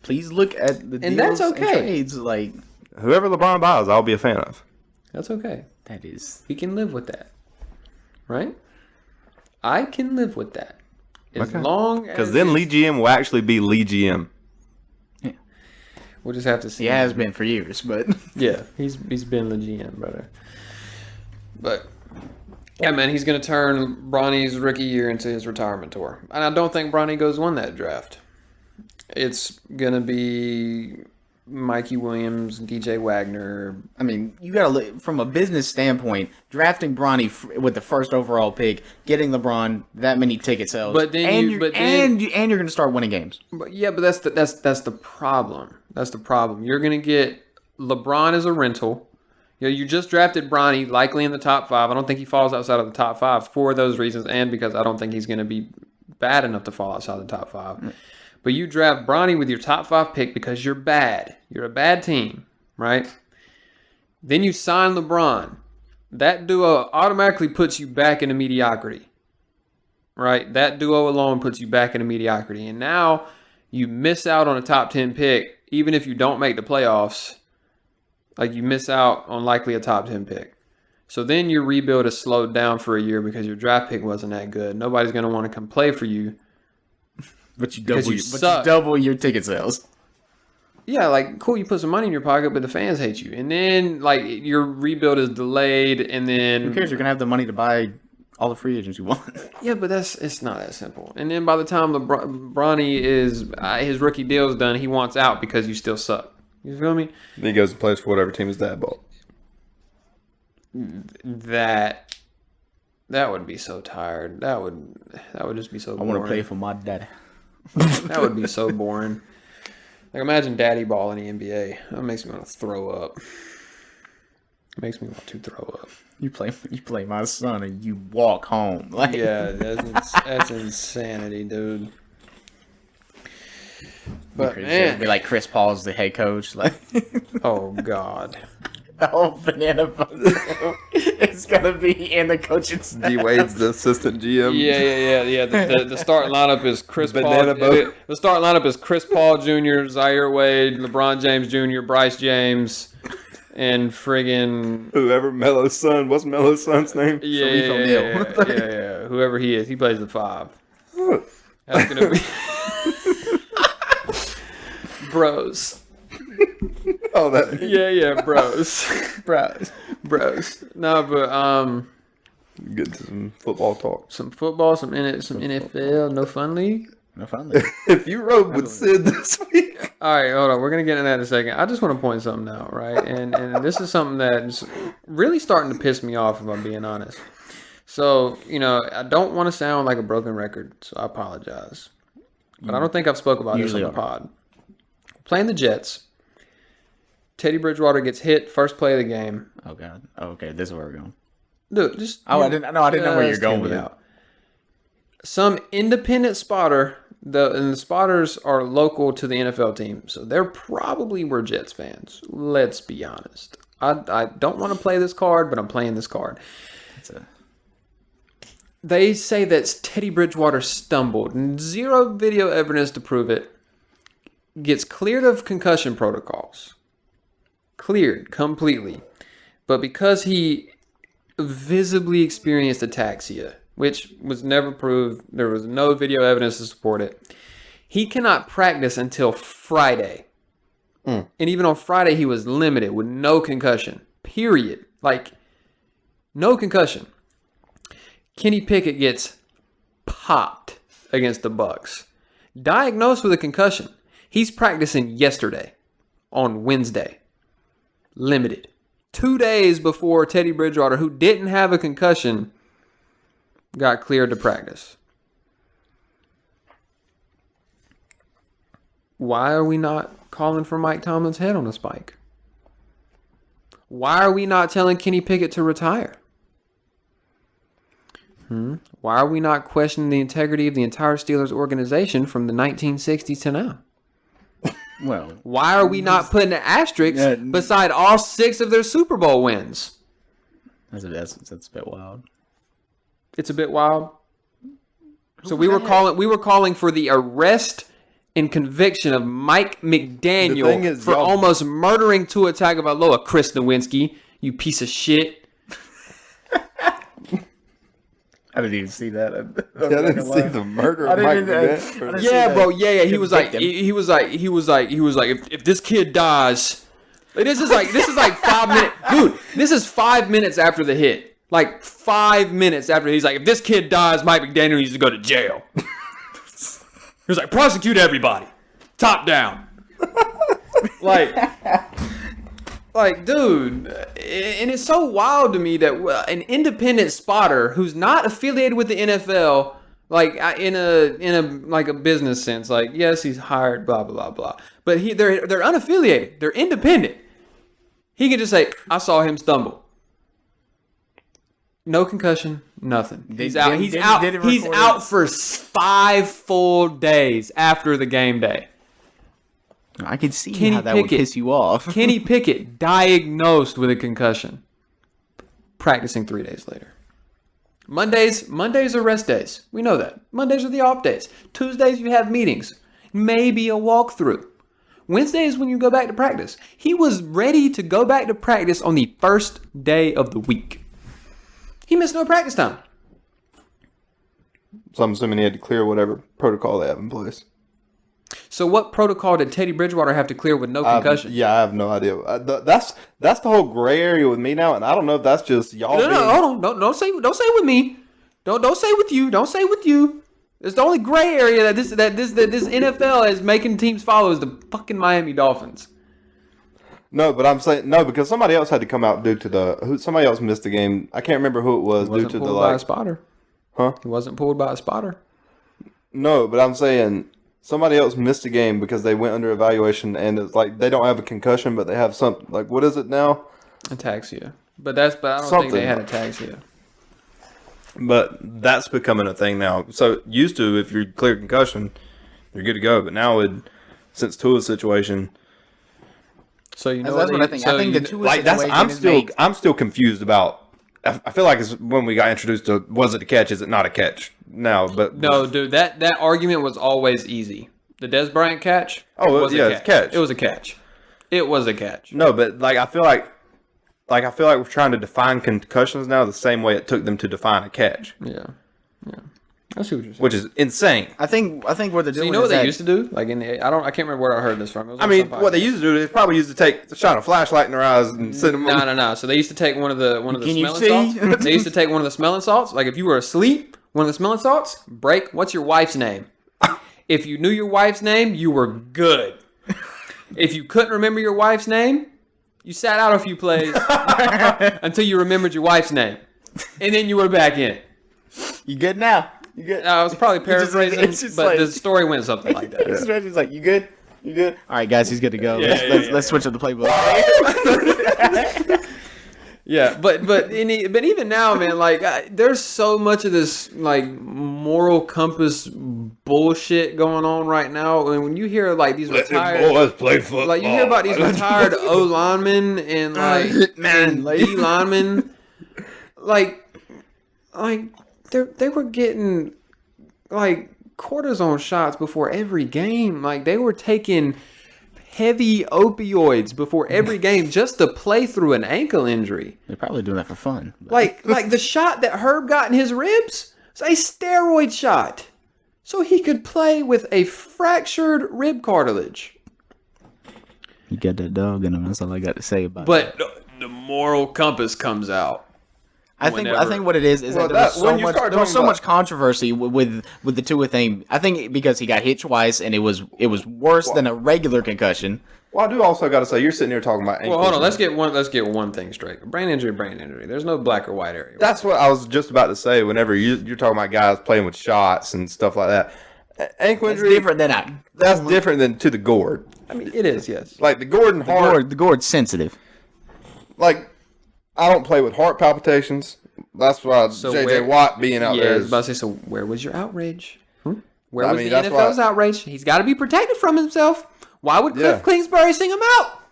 Please look at the deals And that's okay. and trades. Like, Whoever LeBron buys, I'll be a fan of. that's okay. that is. We can live with that. Right? I can live with that. As Okay. long as. Because then Lee GM will actually be Lee GM. We'll just have to see. He has been for years, but Yeah, he's been the GM, brother. But yeah, man, he's gonna turn Bronny's rookie year into his retirement tour, and I don't think Bronny goes win that draft. It's gonna be Mikey Williams, DJ Wagner. I mean, you gotta look from a business standpoint. Drafting Bronny with the first overall pick, getting LeBron that many ticket sales, But then you're gonna start winning games. But yeah, but that's the problem. That's the problem. You're gonna get LeBron as a rental. You know, you just drafted Bronny, likely in the top 5. I don't think he falls outside of the top 5 for those reasons, and because I don't think he's gonna be bad enough to fall outside the top 5. But you draft Bronny with your top 5 pick because you're bad. You're a bad team, right? Then you sign LeBron. That duo automatically puts you back into mediocrity, right? That duo alone puts you back into mediocrity. And now you miss out on a top 10 pick, even if you don't make the playoffs. Like, you miss out on likely a top 10 pick. So then your rebuild is slowed down for a year because your draft pick wasn't that good. Nobody's going to want to come play for you. But you Because you double your ticket sales. Yeah, like, cool, you put some money in your pocket, but the fans hate you. And then, like, your rebuild is delayed, and then... Who cares? You're gonna have the money to buy all the free agents you want. Yeah, but it's not that simple. And then by the time Bronny is his rookie deal is done, he wants out because you still suck. You feel me? Then he goes and plays for whatever team his dad bought. That would be so tired. That would just be so I boring. want to play for my daddy. That would be so boring. Like, imagine daddy ball in the NBA. That makes me want to throw up. It makes me want to throw up. You play my son and you walk home. Like, Yeah, that's insanity, dude. But man, be like Chris Paul's the head coach. Like, oh god. the whole banana boat. It's gonna be in the coaching staff. D Wade's the assistant GM. Yeah. The starting lineup is Chris Banana Paul. boat. The starting lineup is Chris Paul Jr., Zaire Wade, LeBron James Jr., Bryce James, and friggin' Whoever Melo's son. What's Melo's son's name? yeah. Whoever he is, he plays the 5. That's gonna be bros. Oh, that. Yeah, bros. No, but Get to some football talk. some football, some NFL, no fun league. No fun. If you rode with Sid this week. All right, hold on. We're gonna get into that in a second. I just want to point something out, right? And this is something that's really starting to piss me off, if I'm being honest. So, I don't want to sound like a broken record, so I apologize. But I don't think I've spoke about this on the pod. Playing the Jets. Teddy Bridgewater gets hit first play of the game. Oh god. Oh, okay, this is where we're going. Dude, just I didn't know where you're going with it. Some independent spotter, and the spotters are local to the NFL team, so they're probably were Jets fans. Let's be honest. I don't want to play this card, but I'm playing this card. They say that Teddy Bridgewater stumbled, and zero video evidence to prove it. Gets cleared of concussion protocols. Cleared completely. But because he visibly experienced ataxia, which was never proved, there was no video evidence to support it, he cannot practice until Friday. And even on Friday, he was limited with no concussion. Period. Like, no concussion. Kenny Pickett gets popped against the Bucks. Diagnosed with a concussion. He's practicing yesterday, on Wednesday. Limited. 2 days before Teddy Bridgewater, who didn't have a concussion, got cleared to practice. Why are we not calling for Mike Tomlin's head on a spike? Why are we not telling Kenny Pickett to retire? Why are we not questioning the integrity of the entire Steelers organization from the 1960s to now? Well, Why are we not putting an asterisk beside all 6 of their Super Bowl wins? that's a bit wild. It's a bit wild. So we were calling for the arrest and conviction of Mike McDaniel for almost murdering Tua Tagovailoa. Chris Nowinski, you piece of shit. I didn't even see that. I didn't see the murder of Mike McDaniel. Yeah, bro. Yeah. He was like, if this kid dies, this is like 5 minutes, dude. This is 5 minutes after the hit. Like 5 minutes after he's like, if this kid dies, Mike McDaniel needs to go to jail. He was like, prosecute everybody, top down. like, dude, and it's so wild to me that an independent spotter who's not affiliated with the NFL, like in a like a business sense, like yes, he's hired, blah blah blah, but they're unaffiliated, they're independent. He can just say, I saw him stumble. No concussion, nothing. He's out. He's out for 5 full days after the game day. I can see how that would piss you off. Kenny Pickett diagnosed with a concussion, practicing 3 days later. Mondays are rest days. We know that. Mondays are the off days. Tuesdays you have meetings, maybe a walkthrough. Wednesday is when you go back to practice. He was ready to go back to practice on the first day of the week. He missed no practice time. So I'm assuming he had to clear whatever protocol they have in place. So what protocol did Teddy Bridgewater have to clear with no concussion? I have no idea. That's the whole gray area with me now, and I don't know if that's just y'all. No, hold on. Don't say with me. Don't say with you. Don't say with you. It's the only gray area that this NFL is making teams follow is the fucking Miami Dolphins. No, but I'm saying no because somebody else had to come out due to somebody else missed the game. I can't remember who it was due to by a spotter. Huh? He wasn't pulled by a spotter. No, but I'm saying somebody else missed the game because they went under evaluation and it's like they don't have a concussion, but they have something like what is it now? Ataxia. But I don't think they had ataxia. But that's becoming a thing now. So used to, if you're clear concussion, you're good to go. But now, since Tua's situation, so you know that's what I think. I think the Tua situation I'm still confused about. I feel like it's when we got introduced to was it a catch? Is it not a catch? No, dude, that argument was always easy. The Des Bryant catch. Oh, yeah, it's a catch. It was a catch. It was a catch. No, but I feel like we're trying to define concussions now the same way it took them to define a catch. Yeah. I see what you're saying. Which is insane. I think what they're doing. So you know what they used to do? Like I can't remember where I heard this from. What they used to do is probably used to shine a flashlight in their eyes and send them. No. So they used to take one of the smelling salts. They used to take one of the smelling salts. Like if you were asleep, one of the smelling salts. Break. What's your wife's name? If you knew your wife's name, you were good. If you couldn't remember your wife's name, you sat out a few plays until you remembered your wife's name, and then you were back in. You good now? You good? I was probably paraphrasing, but the story went something like that. It's like, you good? You good? All right, guys, he's good to go. Let's switch up the playbook. Yeah, but even now, man, like there's so much of this like moral compass bullshit going on right now. And when you hear like these retired, boys play football. Like you hear about these retired O linemen and D linemen, like they were getting like cortisone shots before every game. Like they were taking heavy opioids before every game just to play through an ankle injury. They're probably doing that for fun. Like the shot that Herb got in his ribs was a steroid shot, so he could play with a fractured rib cartilage. You got that dog in him. That's all I got to say about it. But the moral compass comes out. I think what it is that there was so much controversy with the Tua thing. I think because he got hit twice and it was worse than a regular concussion. Well, I do also got to say you're sitting here talking about ankle. Well, hold on. Let's get one thing straight. Brain injury. There's no black or white area. That's what I was just about to say. Whenever you're talking about guys playing with shots and stuff like that, ankle injury that's different than to the gourd. I mean, it is, yes. Like the gourd and heart. The gourd's sensitive. Like. I don't play with heart palpitations. That's why J.J. Watt being out there. I was about to say, so where was your outrage? Where was the NFL's outrage? He's got to be protected from himself. Why would Cliff Kingsbury sing him out?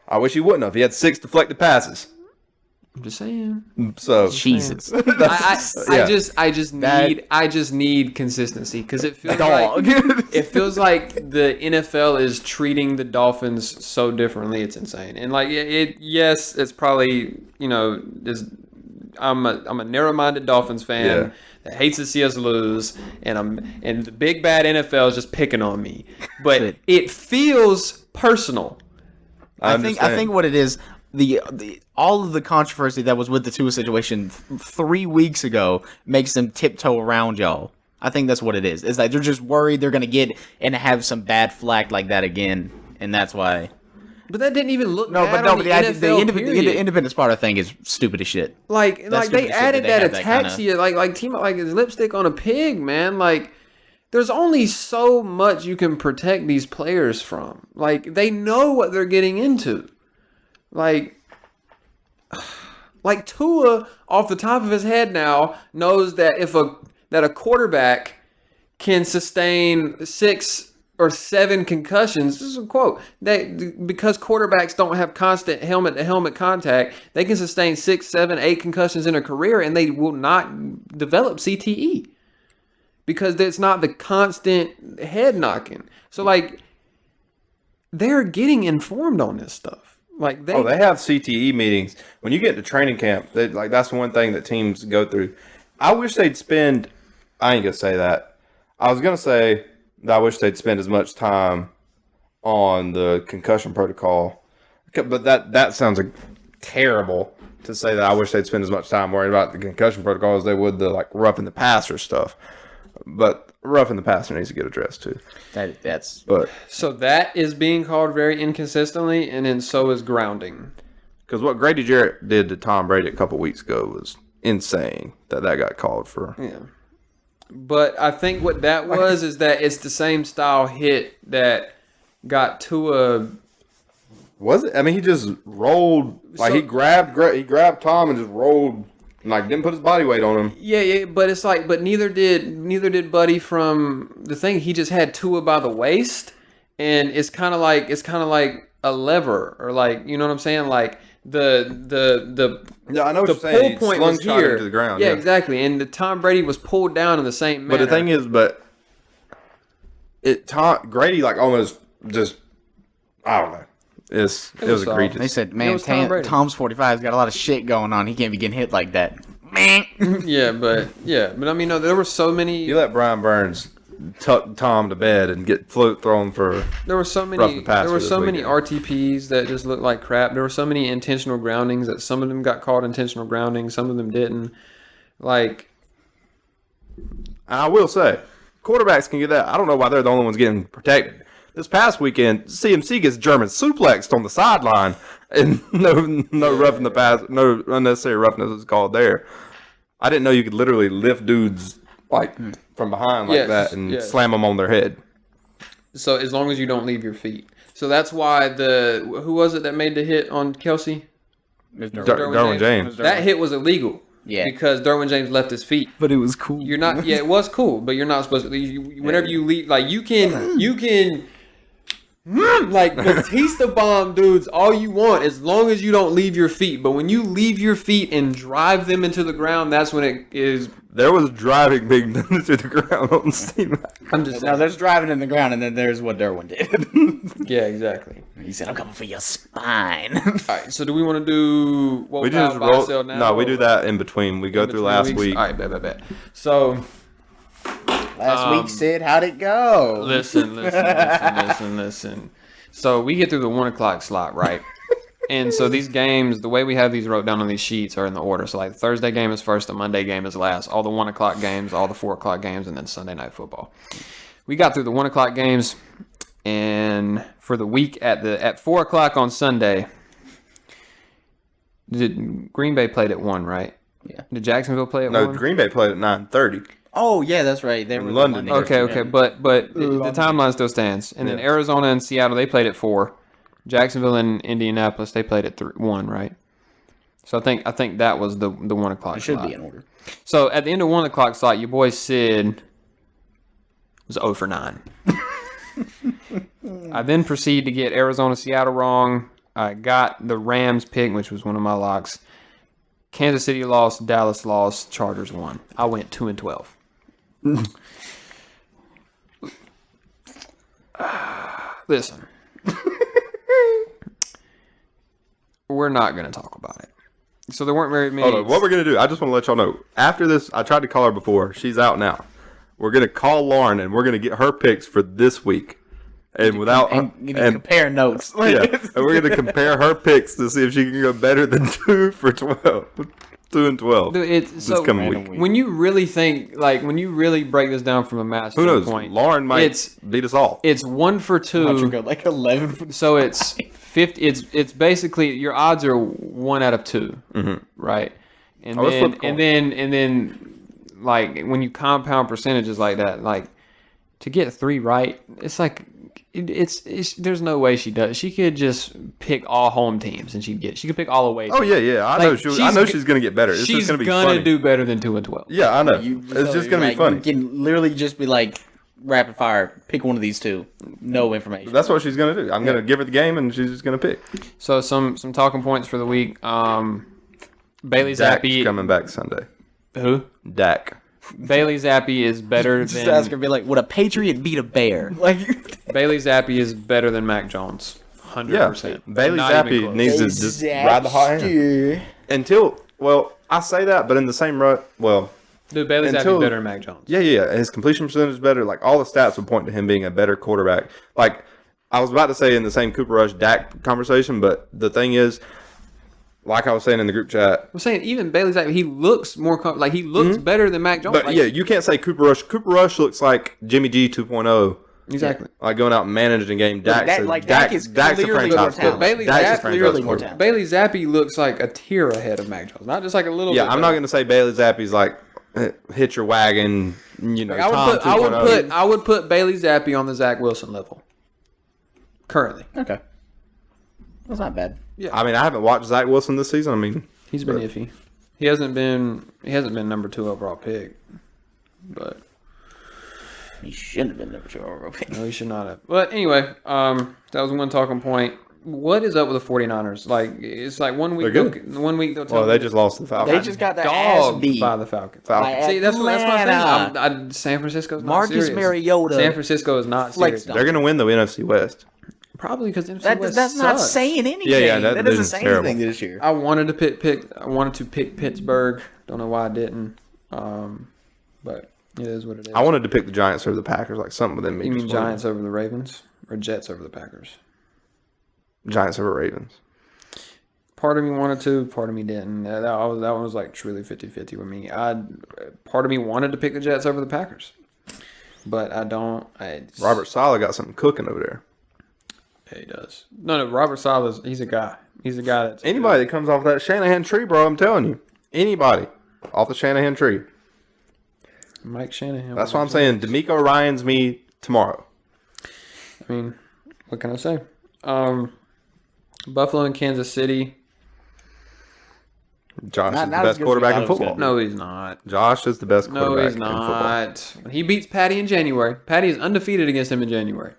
I wish he wouldn't have. He had 6 deflected passes. I'm just saying. So Jesus. I just need consistency because it feels like the NFL is treating the Dolphins so differently. It's insane. And like yes, it's probably I'm a narrow-minded Dolphins fan that hates to see us lose, and the big bad NFL is just picking on me. But it feels personal. I think what it is. All of the controversy that was with the Tua situation 3 weeks ago makes them tiptoe around y'all. I think that's what it is. It's like they're just worried they're gonna get and have some bad flack like that again, and that's why. But that didn't even look bad on the independent spotter thing is stupid as shit. Like they added that ataxia, like lipstick on a pig, man. Like there's only so much you can protect these players from. Like they know what they're getting into. Like Tua, off the top of his head now, knows that that a quarterback can sustain 6 or 7 concussions. This is a quote. Because quarterbacks don't have constant helmet-to-helmet contact, they can sustain 6, 7, 8 concussions in a career, and they will not develop CTE because it's not the constant head knocking. So they're getting informed on this stuff. They have CTE meetings when you get to training camp. That's one thing that teams go through. I wish they'd spend. I ain't gonna say that. I was gonna say that I wish they'd spend as much time on the concussion protocol, but that sounds terrible to say that. I wish they'd spend as much time worrying about the concussion protocol as they would the roughing the passer stuff. But roughing the passer needs to get addressed too. So that is being called very inconsistently, and then so is grounding. Because what Grady Jarrett did to Tom Brady a couple weeks ago was insane. That got called for. Yeah. But I think what that was is that it's the same style hit that got Tua. Was it? I mean, he just rolled. He grabbed Tom and just rolled. Didn't put his body weight on him. Yeah, but it's but neither did Buddy from the thing. He just had Tua by the waist, and it's kind of like a lever, or you know what I'm saying? The I know what the you're saying. pull point was here to the ground. Yeah, exactly. And the Tom Brady was pulled down in the same manner. But the thing is, Grady almost just, I don't know. It was egregious. They said, man, Tom's 45 has got a lot of shit going on. He can't be getting hit like that. yeah, but I mean, no, there were so many. You let Brian Burns tuck Tom to bed and get float thrown for. There were so many. There were so many RTPs that just looked like crap. There were so many intentional groundings that some of them got called intentional grounding, some of them didn't. I will say, quarterbacks can get that. I don't know why they're the only ones getting protected. This past weekend, CMC gets German suplexed on the sideline, and no roughing the pass, no unnecessary roughness is called there. I didn't know you could literally lift dudes from behind that and slam them on their head. So as long as you don't leave your feet. So that's why who was it that made the hit on Kelsey? Derwin James. That hit was illegal. Yeah. Because Derwin James left his feet. But it was cool. You're not. Yeah, it was cool, but you're not supposed to. Whenever you leave, you can. Batista bomb dudes all you want as long as you don't leave your feet. But when you leave your feet and drive them into the ground, that's when it is. There was driving being done to the ground on Steam. I'm just saying. No, there's driving in the ground, and then there's what Derwin did. Yeah, exactly. He said, I'm coming for your spine. All right, so do we want to do what we just roll? Now, no, we do that in between. We go through last week. All right, bet. So last week, Sid, how'd it go? Listen. So we get through the 1 o'clock slot, right? And so these games, the way we have these wrote down on these sheets are in the order. So the Thursday game is first, the Monday game is last, all the 1 o'clock games, all the 4 o'clock games, and then Sunday night football. We got through the 1 o'clock games, and for the week at 4 o'clock on Sunday, Green Bay played at 1, right? Yeah. Did Jacksonville play at 1? No, Green Bay played at 9:30. Oh, yeah, that's right. They were in London. Okay, but the timeline still stands. And then Arizona and Seattle, they played at 4. Jacksonville and Indianapolis, they played at 1, right? So I think that was the 1 o'clock It should slot. be in order. So at the end of 1 o'clock slot, your boy Sid was 0 for 9. I then proceed to get Arizona, Seattle wrong. I got the Rams pick, which was one of my locks. Kansas City lost, Dallas lost, Chargers won. I went 2-12. Listen. We're not going to talk about it. So there weren't very many. Hold on. What we're going to do, I just want to let y'all know. After this, I tried to call her before. She's out now. We're going to call Lauren, and we're going to get her picks for this week. And compare notes. Yeah, and we're going to compare her picks to see if she can go better than 2 for 12. 2-12. This coming week. When you really think, when you really break this down from a match standpoint, Lauren might beat us all. It's 1 for 2. Go 11 for 2. So it's 50. It's basically your odds are 1 out of 2, right? And then when you compound percentages like that, to get 3 right, it's like it's there's no way she does. She could just pick all home teams and she could pick all away teams. Oh yeah. I know she's gonna get better. It's she's just gonna be gonna funny. do better than 2-12. Yeah, I know. It's just gonna be funny. You can literally just be rapid fire, pick one of these two. No information. That's what she's gonna do. I'm gonna give her the game and she's just gonna pick. So some talking points for the week. Bailey Dak's Zappi coming back Sunday. Who? Dak. Bailey Zappi is better just than. ask her, be like, would a Patriot beat a bear? Bailey Zappi is better than Mac Jones. 100%. Yeah. Bailey Zappi needs to just ride the hot hand. I say that, but in the same dude, Bailey Zappi is better than Mac Jones. Yeah. His completion percentage is better. All the stats would point to him being a better quarterback. I was about to say in the same Cooper Rush Dak conversation, but the thing is, like I was saying in the group chat, I'm saying even Bailey Zappi, he looks more he looks better than Mac Jones. But you can't say Cooper Rush. Cooper Rush looks like Jimmy G 2.0. Exactly. Going out and managing a game. Dak's a franchise player. Dak's clearly more talented. Bailey Zappi looks like a tier ahead of Mac Jones, not just a little bit. Yeah, I'm not going to say Bailey Zappi's hit your wagon. I would put Bailey Zappi on the Zach Wilson level. Currently. Okay. That's not bad. Yeah. I haven't watched Zach Wilson this season. He's been iffy. He hasn't been number 2 overall pick, but he shouldn't have been number 2 overall pick. No, he should not have. But anyway, that was one talking point. What is up with the 49ers? It's 1 week. They're good. 1 week they'll tell. Well, they just lost to the Falcons. They just got their ass beat by the Falcons. See, that's my thing. San Francisco's not Marcus serious. Mariota. San Francisco is not serious. They're going to win the NFC West. Probably because NFC West that's not sucks. saying anything. Yeah, that doesn't say anything this year. I wanted to pick Pittsburgh. Don't know why I didn't. But it is what it is. I wanted to pick the Giants over the Packers. Something within me. You mean Giants over the Ravens or Jets over the Packers? Giants over Ravens. Part of me wanted to, part of me didn't. That one was truly 50-50 with me. Part of me wanted to pick the Jets over the Packers, but I don't. Robert Saleh got something cooking over there. Yeah, he does. No, Robert Saleh, he's a guy. He's a guy that's anybody that comes off that Shanahan tree, bro. I'm telling you, anybody off the Shanahan tree. Mike Shanahan. That's what I'm saying. D'Amico Ryan's me tomorrow. I mean, what can I say? Buffalo and Kansas City. Josh is the best quarterback in football. No, he's not. Josh is the best quarterback in football. No, he's not. He beats Patty in January. Patty is undefeated against him in January.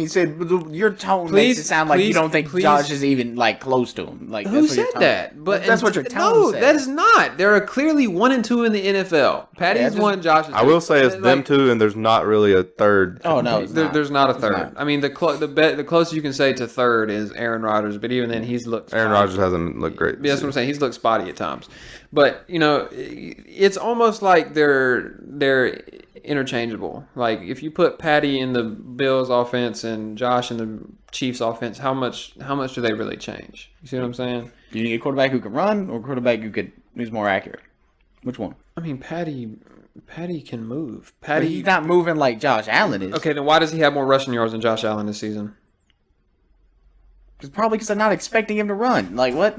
Sid, your tone makes it sound like you don't think Josh is even close to him. Who said that? But that's what your tone said. No, that is not. There are clearly 1 and 2 in the NFL. Patty's 1, Josh is 2. I will say it's them 2, and there's not really a third. Oh no, there's not a third. The closest you can say to third is Aaron Rodgers, but even then he's looked. Aaron Rodgers hasn't looked great. That's what I'm saying. He's looked spotty at times, but it's almost like they're interchangeable. If you put Patty in the Bills offense and Josh in the Chiefs offense, how much do they really change? You see what I'm saying? Do you need a quarterback who can run or a quarterback who's more accurate? Which one? Patty can move. But he's not moving like Josh Allen is. Okay, then why does he have more rushing yards than Josh Allen this season? It's probably because I'm not expecting him to run. What?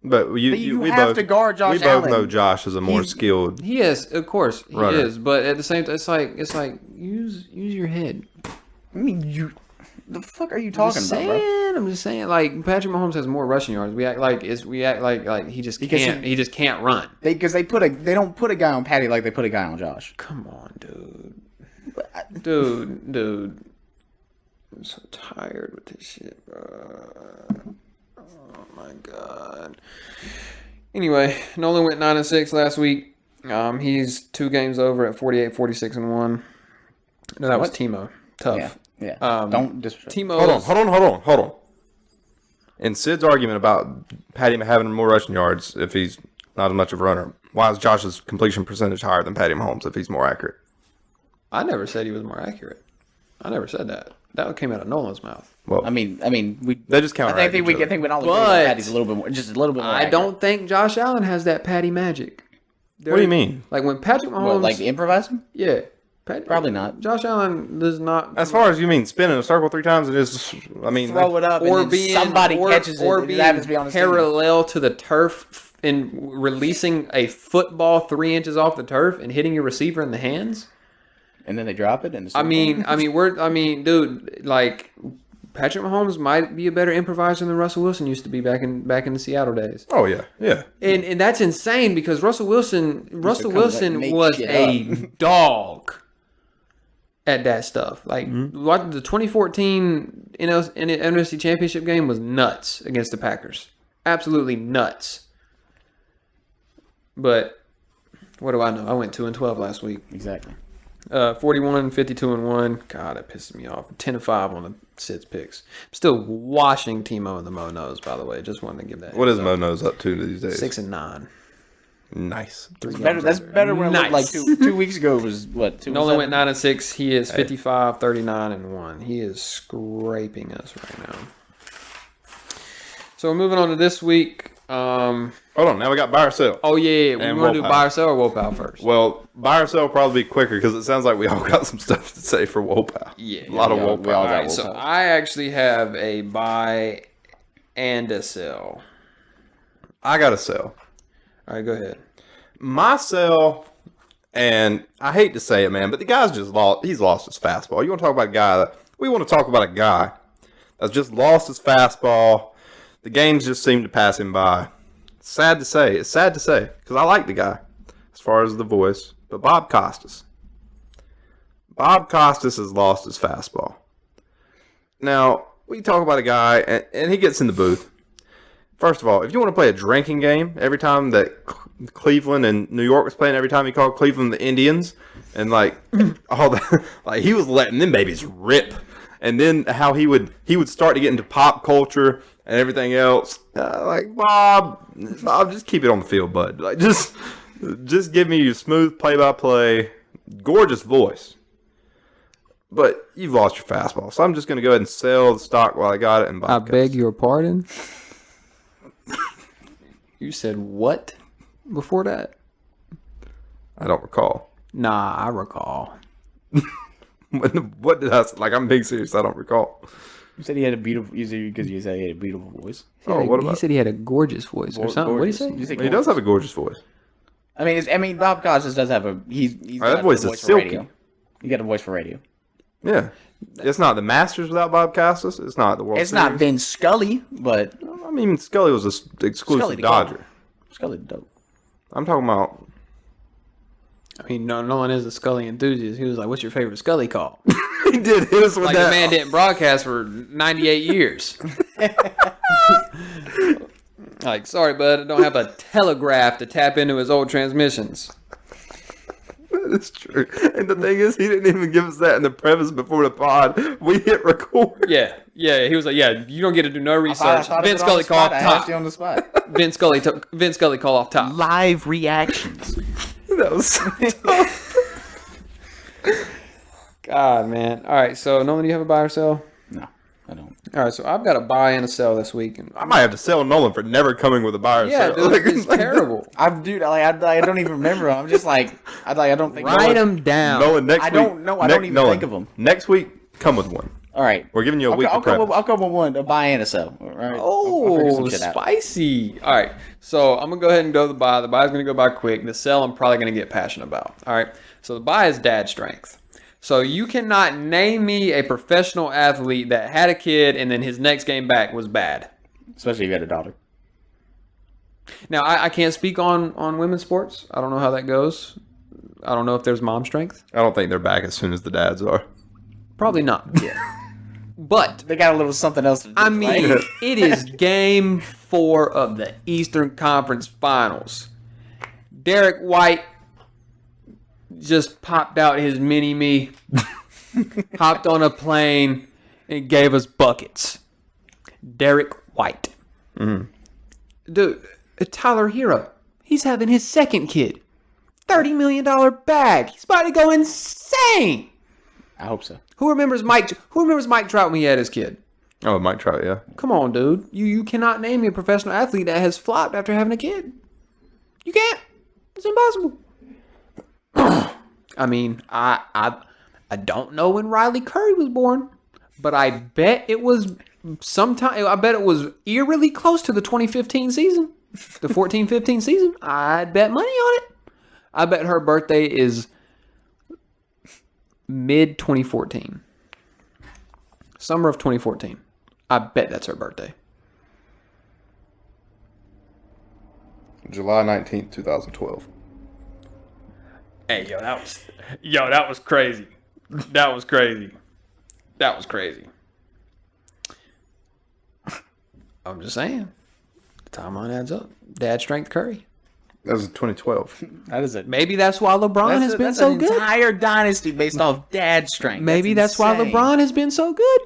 But you have to guard Josh Allen. We both know Josh is a more skilled. He is, of course, he runner. is. But at the same time, it's like use your head. The fuck are you talking about, bro? I'm just saying. Patrick Mahomes has more rushing yards. We act like he just can't. He just can't run. Because they don't put a guy on Patty like they put a guy on Josh. Come on, dude. Dude. I'm so tired with this shit, bro. Oh my god. Anyway, Nolan went 9-6 last week. He's 2 games over at 48, 46, and 1. No, that was Timo. Tough. Yeah. Don't disrespect. Timo. Hold on. In Sid's argument about Patty having more rushing yards if he's not as much of a runner, why is Josh's completion percentage higher than Patty Mahomes if he's more accurate? I never said he was more accurate. I never said that. That came out of Nolan's mouth. Well, I mean, we. they just counteract I think we all agree that Patty's a little bit more, just a little bit more. I don't think Josh Allen has that Patty magic. What do you mean? Like when Patrick Mahomes, like improvising? yeah, Probably not. Josh Allen does not. As far as you mean, spinning a circle 3 times, it is. I mean, Throw it up, or and being somebody catches it, or and it being happens to be on his team. parallel to the turf and releasing a football 3 inches off the turf and hitting your receiver in the hands. And then they drop it. And I mean, dude, like Patrick Mahomes might be a better improviser than Russell Wilson used to be back in the Seattle days. Oh yeah. And that's insane because Russell Wilson make was shit a dog at that stuff. Like Mm-hmm. what the 2014 NFC Championship game was nuts against the Packers. Absolutely nuts. But what do I know? I went 2-12 last week. Exactly. 41, 52-1. God, that pisses me off. 10-5 on the Sid's picks. I'm still washing Timo in the Mo Knows, by the way. Just wanted to give that. What is Mo Knows up to these days? 6-9. Nice. That's better when it looked like 2 weeks ago. It was what? Nolan went 9-6. He is 55, 39-1. He is scraping us right now. So we're moving on to this week. Hold on. Now we got buy or sell. Oh yeah. We And want to do Woah buy or sell or Woah Pal first? Well, buy or sell will probably be quicker because it sounds like we all got some stuff to say for Woah Pal. Yeah. A lot of Woah we all Pal. got Alright, so I actually have a buy and a sell. I got to sell. All right, go ahead. My sell, and I hate to say it, man, but the guy's just lost. He's lost his fastball. You want to talk about a guy we want to talk about a guy that's just lost his fastball. The games just seem to pass him by. It's sad to say because I like the guy as far as the voice, but Bob Costas has lost his fastball. Now we talk about a guy, and he gets in the booth. First of all, if you want to play a drinking game, every time that Cleveland and New York was playing, every time he called Cleveland the Indians, and like all that, like he was letting them babies rip. And then how he would start to get into pop culture and everything else. Like Bob, just keep it on the field, bud. Like just give me your smooth play-by-play, gorgeous voice. But you've lost your fastball, so I'm just going to go ahead and sell the stock while I got it. And I beg your pardon. You said what before that? I don't recall. Nah, I recall. What did I say? Like, I'm being serious. I don't recall. You said he had a beautiful. Because you said he had a beautiful voice. He said he had a gorgeous voice or something. What did he say? You said He does have a gorgeous voice. I mean, Bob Costas does have a. He's got That voice a is voice for silky. radio. You got a voice for radio. Yeah. It's not the Masters without Bob Costas. It's not the World It's Series. not Vin Scully, but I mean, Scully was an exclusive Scully the Dodger. goat. Scully dope. I'm talking about. I mean, no one is a Scully enthusiast. He was like, "What's your favorite Scully call?" He did hit us with Like that. the man didn't broadcast for 98 years. Like, sorry, bud, I don't have a telegraph to tap into his old transmissions. That is true. And the thing is, he didn't even give us that in the preface before the pod. We hit record. Yeah. He was like, "Yeah, you don't get to do no research." Vin Scully call off I top. asked you on the spot. Vin Scully call off top. Live reactions. That was so tough. God, man. All right, so Nolan, do you have a buy or sell? No, I don't. All right, so I've got a buy and a sell this week. And I might have to sell Nolan for never coming with a buy or yeah, sell. dude, it's terrible. I don't even remember them. I'm just like, I don't think. Write them down. Nolan, next week. I don't know. I don't even think of them. Next week, come with one. All right. We're giving you a week to prep. I'll come with one, a buy and a sell. All right. I'll figure some shit out. Spicy. All right, so I'm going to go ahead and go to the buy. The buy is going to go by quick. The sell I'm probably going to get passionate about. All right, so the buy is dad strength. So you cannot name me a professional athlete that had a kid and then his next game back was bad. Especially if you had a daughter. Now, I can't speak on women's sports. I don't know how that goes. I don't know if there's mom strength. I don't think they're back as soon as the dads are. Probably not. Yeah. But They got a little something else to do. I mean, it is Game 4 of the Eastern Conference Finals. Derek White just popped out his mini-me, hopped on a plane, and gave us buckets. Derek White. Dude, Tyler Hero, he's having his second kid. $30 million bag. He's about to go insane. I hope so. Who remembers Mike Trout when he had his kid? Oh, Mike Trout, yeah. Come on, dude. You cannot name me a professional athlete that has flopped after having a kid. You can't. It's impossible. I mean, I don't know when Riley Curry was born, but I bet it was sometime. I bet it was eerily close to the 2015 season, the 14-15 season. I'd bet money on it. I bet her birthday is mid 2014, summer of 2014. I bet that's her birthday. July 19th, 2012. Hey, that was crazy. That was crazy. I'm just saying. The timeline adds up. Dad strength Curry. That was 2012. That is it. Maybe that's why LeBron has been so good. Entire dynasty based off dad strength. Maybe that's why LeBron has been so good.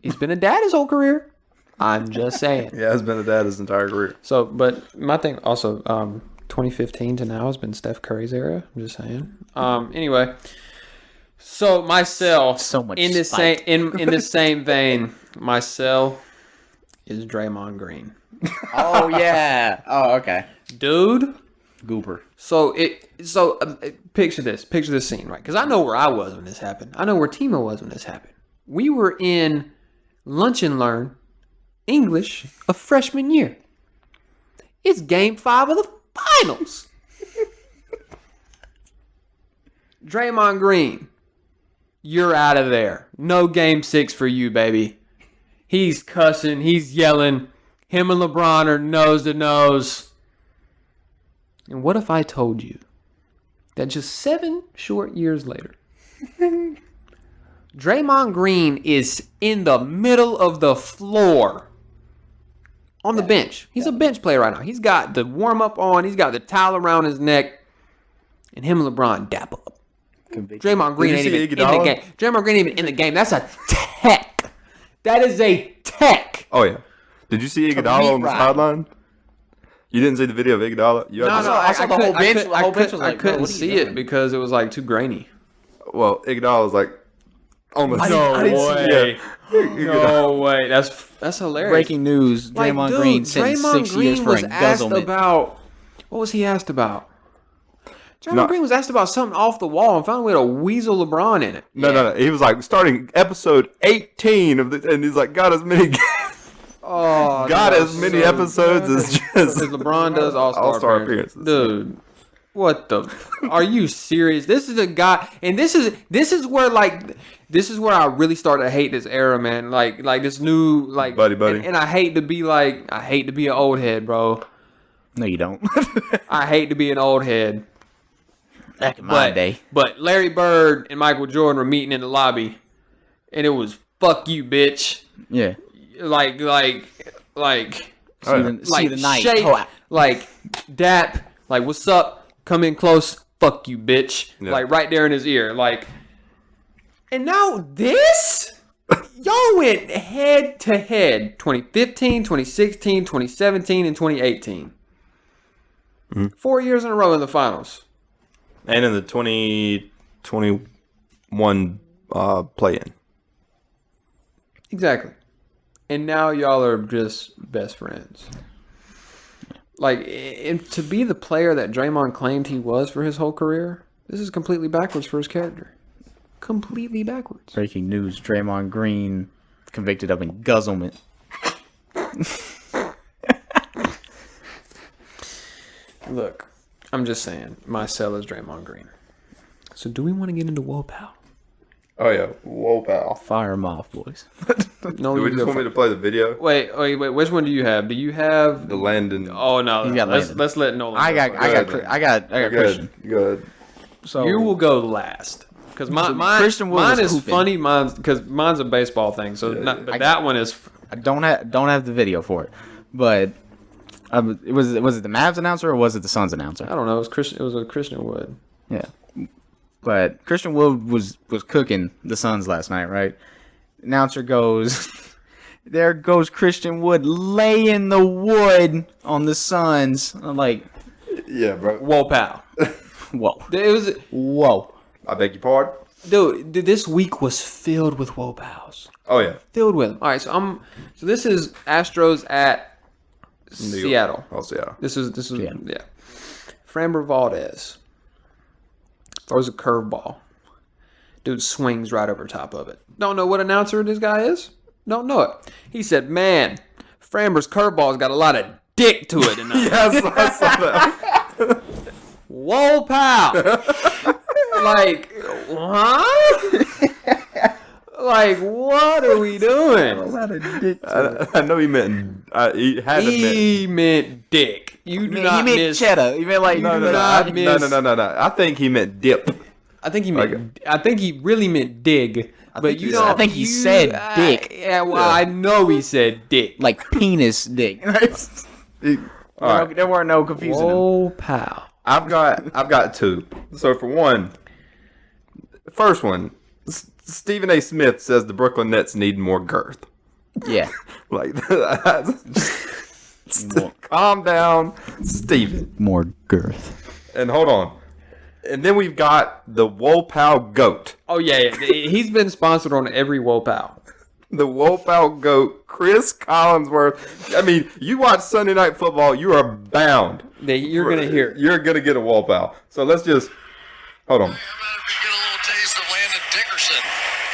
He's been a dad his whole career. I'm just saying. Yeah, has been a dad his entire career. So, but my thing also, 2015 to now has been Steph Curry's era. I'm just saying. Anyway, so my cell, So much in the spite. same in the same vein, my cell is Draymond Green, Oh yeah. Oh okay. dude. Goober. So picture this scene, right? Because I know where I was when this happened. I know where Timo was when this happened. We were in Lunch and Learn English of freshman year. It's Game 5 of the finals. Draymond Green, you're out of there. No Game 6 for you, baby. He's cussing. He's yelling. Him and LeBron are nose to nose. And what if I told you that just 7 short years later, Draymond Green is in the middle of the floor on the bench. He's a bench player right now. He's got the warm-up on. He's got the towel around his neck. And him and LeBron dap up. Draymond Green ain't even in the game. Draymond Green ain't even in the game. That's a tech. That is a tech. Oh, yeah. Did you see Iguodala on the sideline? You didn't see the video of Iguodala? I saw the whole bench. The whole bench was like, I couldn't "Bro, what are you see it doing?" because it was like too grainy. Well, Iguodala was like almost. No I didn't see- way. yeah. No way. That's hilarious. Breaking news: Like, Draymond dude, Green sentenced Draymond 6 years Green for was asked embezzlement. about. What was he asked about? Draymond Green was asked about something off the wall and found a way to weasel LeBron in it. No. He was like starting episode 18 of the, and he's like got as many. Oh, Got no, as many so episodes as just as LeBron does All-Star appearances. Dude, what the? Are you serious? This is a guy, and this is where I really started to hate this era, man. Like this new Buddy. and I hate to be an old head, bro. No, you don't. I hate to be an old head. Back in my day. But Larry Bird and Michael Jordan were meeting in the lobby, and it was "fuck you, bitch." Yeah. Like See the night. shake, like dap, like what's up? Come in close, fuck you, bitch. Yeah. Like right there in his ear, like. And now this, y'all went head to head, 2015, 2016, 2017, and 2018. 4 years in a row in the finals. And in the 2021 play-in. Exactly. And now y'all are just best friends. Like, and to be the player that Draymond claimed he was for his whole career, this is completely backwards for his character. Completely backwards. Breaking news: Draymond Green convicted of embezzlement. Look, I'm just saying, my cell is Draymond Green. So do we want to get into Woah Pal? Oh yeah, Woah Pal. Fire him off, boys. No, Do we just want me to play the video? Wait. Which one do you have? Do you have The Landon. Oh no, He's got Landon. let's let Nolan. I go got first. Christian. Go ahead. So You will go last Because mine Christian Wood mine was is hooping. funny. Mine's a baseball thing. So, that one is. I don't have the video for it, but was it the Mavs announcer or was it the Suns announcer? I don't know. It was Christian. It was a Christian Wood. Yeah, but Christian Wood was cooking the Suns last night, right? Announcer goes, there goes Christian Wood laying the wood on the Suns. I'm like, Yeah, bro. Woah Pal. whoa, It was. whoa. I beg your pardon. Dude, this week was filled with Woah Pals. Oh yeah. Filled with them. All right, so this is Astros at New York. Seattle. Oh, Seattle. This is Yeah. Framber Valdez throws a curveball. Dude swings right over top of it. Don't know what announcer this guy is. Don't know it. He said, "Man, Framber's curveball's got a lot of dick to it tonight." Yes, I saw that. Whoa, pal. Like, huh? Like, what are we doing? I know he meant. He had to meant. He meant dick. You do not He meant miss. cheddar. He meant like No, do no, not no, miss- no. I think he meant dip. I think he meant. I think he really meant dig. But think you he- don't. I think he said dick. Yeah, well, I know he said dick. like penis dick. All right. There weren't no confusing them. Whoa, pal. I've got two. So for one, the first one, Stephen A. Smith says the Brooklyn Nets need more girth. Yeah. Like, calm down, Stephen. More girth. And hold on. And then we've got the Woah Pal goat. Oh yeah. He's been sponsored on every Woah Pal. The Woah Pal goat, Chris Collinsworth. I mean, you watch Sunday Night Football, you are bound. You're gonna hear. You're gonna get a Woah Pal. So let's just hold on. How about if you get a little taste of Landon Dickerson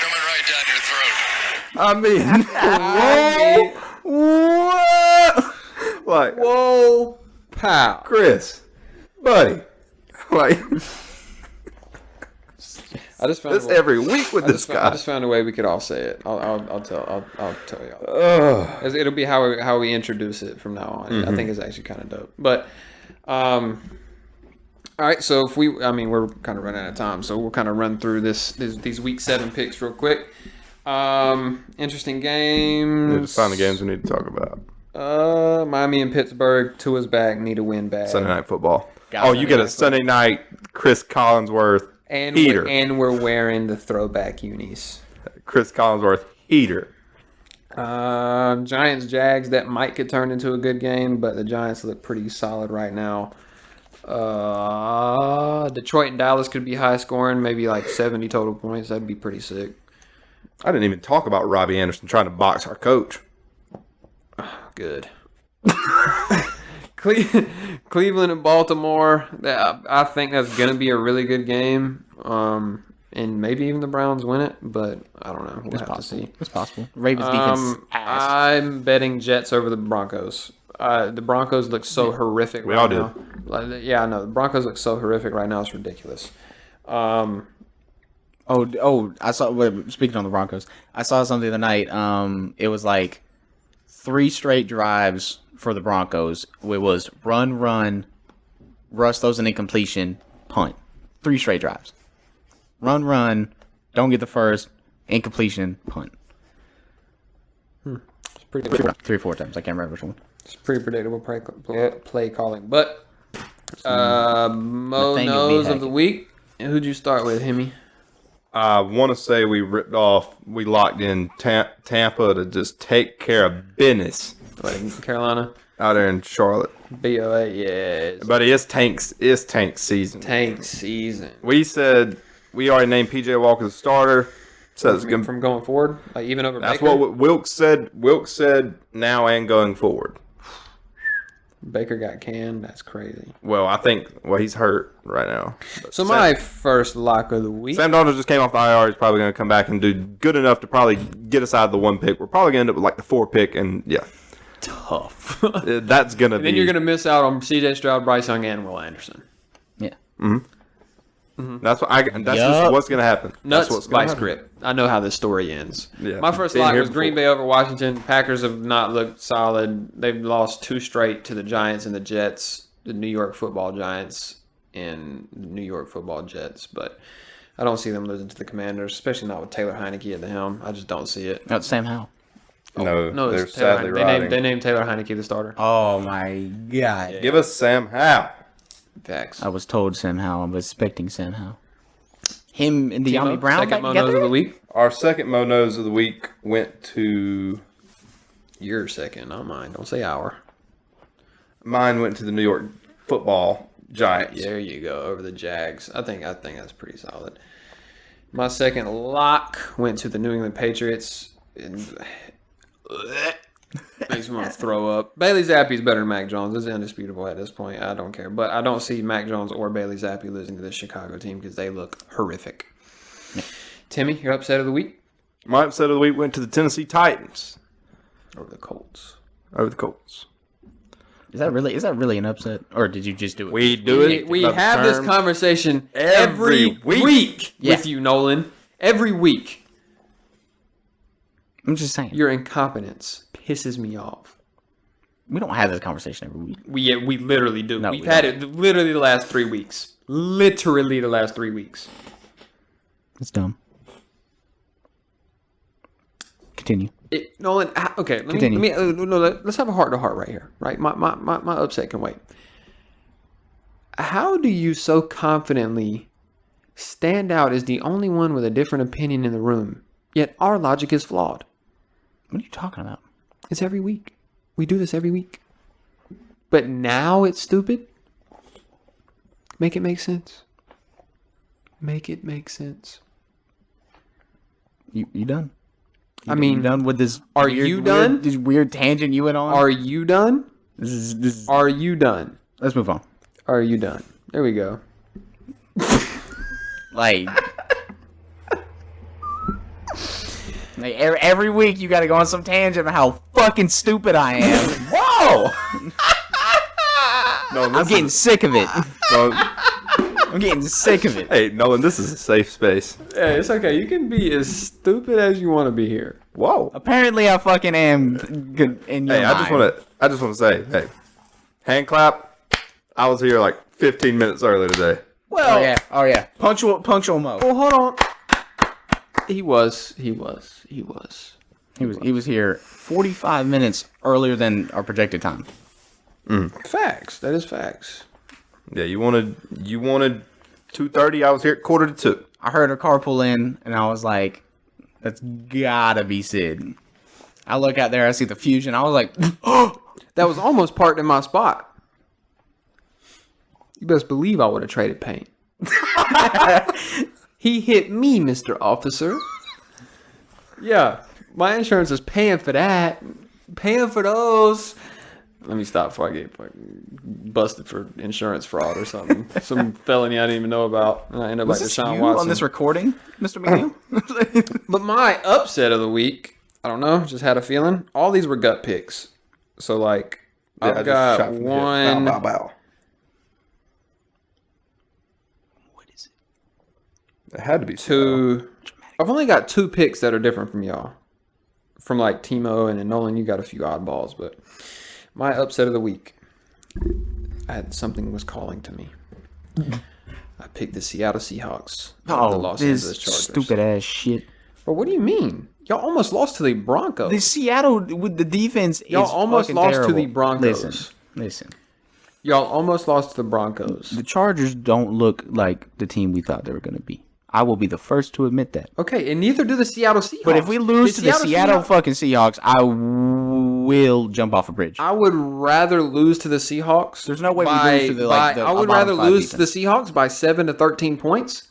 coming right down your throat? I mean, whoa, what? Like, Whoa, pal. Chris, buddy, like I just found this every week with this I guy. just found a way we could all say it. I'll tell y'all. Ugh. It'll be how we introduce it from now on. I think it's actually kind of dope. But, all right. So we're kind of running out of time, so we'll kind of run through these week 7 picks real quick. Interesting games. Just find the games we need to talk about. Miami and Pittsburgh. Tua's back. Need a win bad. Sunday Night Football. Got Oh, Sunday you get a Night Sunday night Chris Collinsworth And heater. we're wearing the throwback unis. Chris Collinsworth heater. Giants Jags, that might could turn into a good game, but the Giants look pretty solid right now. Detroit and Dallas could be high scoring, maybe like 70 total points. That'd be pretty sick. I didn't even talk about Robbie Anderson trying to box our coach. Good. Cleveland and Baltimore. I think that's going to be a really good game. And maybe even the Browns win it, but I don't know. We'll have to see. It's possible. Ravens defense ass. I'm betting Jets over the Broncos. The Broncos look so horrific We right all now. Yeah, I know. The Broncos look so horrific right now. It's ridiculous. I saw. Speaking on the Broncos, I saw something the other night. It was like 3 straight drives for the Broncos. It was run, Russ throws an incompletion, punt. 3 straight drives. Run, don't get the first, incompletion, punt. It's pretty 3 or 4 times. I can't remember which one. It's pretty predictable play calling. But Mo Nathaniel knows B. of the Hackett. week. Who'd you start with, Hemi? I want to say we locked in Tampa to just take care of business What, in Carolina? out there in Charlotte. BOA, yeah. But it's tank season. Tank season. We said we already named PJ Walker the starter. So it's gonna, From going forward? Like even over that's Baker? what Wilkes said. Wilkes said now and going forward. Baker got canned. That's crazy. Well, I think he's hurt right now. But So my first lock of the week. Sam Darnold just came off the IR. He's probably going to come back and do good enough to probably get us out of the 1 pick. We're probably going to end up with like the 4 pick, and yeah, Tough. that's going to be. Then you're going to miss out on C.J. Stroud, Bryce Young, and Will Anderson. Yeah. That's just what's going to happen. Nuts That's what's gonna vice happen. grip. I know how this story ends. Yeah. My first Been lock here was Green before. Bay over Washington. Packers have not looked solid. They've lost 2 straight to the Giants and the Jets, the New York Football Giants and the New York Football Jets. But I don't see them losing to the Commanders, especially not with Taylor Heineke at the helm. I just don't see it. No, it's Sam Howell. No, they're it's Taylor sadly Heineke. riding. They named Taylor Heineke the starter. Oh my god. Give us Sam Howell. Facts. I was told Sam Howell. I was expecting Sam Howell. Him and Timo, De'Ami Brown second back Mo together? Nose of the week. Our second Mo Nose of the week went to... Your second, not mine. Don't say our. Mine went to the New York Football Giants. There you go, over the Jags. I think that's pretty solid. My second lock went to the New England Patriots. Makes me want to throw up. Bailey Zappi's better than Mac Jones. It's indisputable at this point. I don't care. But I don't see Mac Jones or Bailey Zappi losing to this Chicago team because they look horrific. Timmy, your upset of the week? My upset of the week went to the Tennessee Titans Over the Colts. over the Colts. Is that really an upset? Or did you just do it? We do it. We by the have this term. conversation every week Yeah. with you, Nolan. Every week. I'm just saying. Your incompetence pisses me off. We don't have this conversation every week. We literally do. No, We've we had don't. it literally the last 3 weeks. Literally the last 3 weeks. It's dumb. Continue. Nolan, okay, Continue. let's have a heart to heart right here. Right, my upset can wait. How do you so confidently stand out as the only one with a different opinion in the room, yet our logic is flawed? What are you talking about? It's every week. We do this every week. But now it's stupid? Make it make sense. Make it make sense. You done? I mean, you done with this? are you done? This weird tangent you went on. Are you done? This is. Are you done? Let's move on. Are you done? There we go. Like every week you got to go on some tangent about how fucking stupid I am. Whoa! No, I'm getting sick of it. No, I'm getting sick of it. hey, Nolan, this is a safe space. Yeah, it's okay. You can be as stupid as you want to be here. Whoa. Apparently, I fucking am good in your Hey, mind. I just want to say, hey, hand clap. I was here like 15 minutes early today. Well, Oh yeah. Punctual Mo. well, hold on. He was. He was here 45 minutes earlier than our projected time. Facts. That is facts. Yeah, you wanted 2:30. I was here at 1:45. I heard a car pull in, and I was like, "That's gotta be Sid." I look out there, I see the Fusion. I was like, "Oh, That was almost parked in my spot. You best believe I would have traded paint. He hit me, Mr. Officer. Yeah, my insurance is paying for that. Paying for those. Let me stop before I get busted for insurance fraud or something. Some felony I didn't even know about. And I end up was like this Deshaun you Watson. on this recording, Mr. McNeil?" But my upset of the week, I don't know, just had a feeling. All these were gut picks. So, like, Yeah, I I've just got shot from the hip. one. Bow, bow, bow. What is it? It had to be Two. I've only got 2 picks that are different from y'all. From, like, Timo and then Nolan, you got a few oddballs. But my upset of the week, something was calling to me. I picked the Seattle Seahawks. Over the Los this Angeles Chargers. stupid ass shit. But what do you mean? Y'all almost lost to the Broncos. The Seattle with the defense Y'all is almost fucking lost terrible. to the Broncos. Listen. Y'all almost lost to the Broncos. The Chargers don't look like the team we thought they were going to be. I will be the first to admit that. Okay, and neither do the Seattle Seahawks. But if we lose to the Seattle fucking Seahawks, I will jump off a bridge. I would rather lose to the Seahawks. There's no way we lose to the I would bottom rather 5 lose to the defense. Seahawks by 7 to 13 points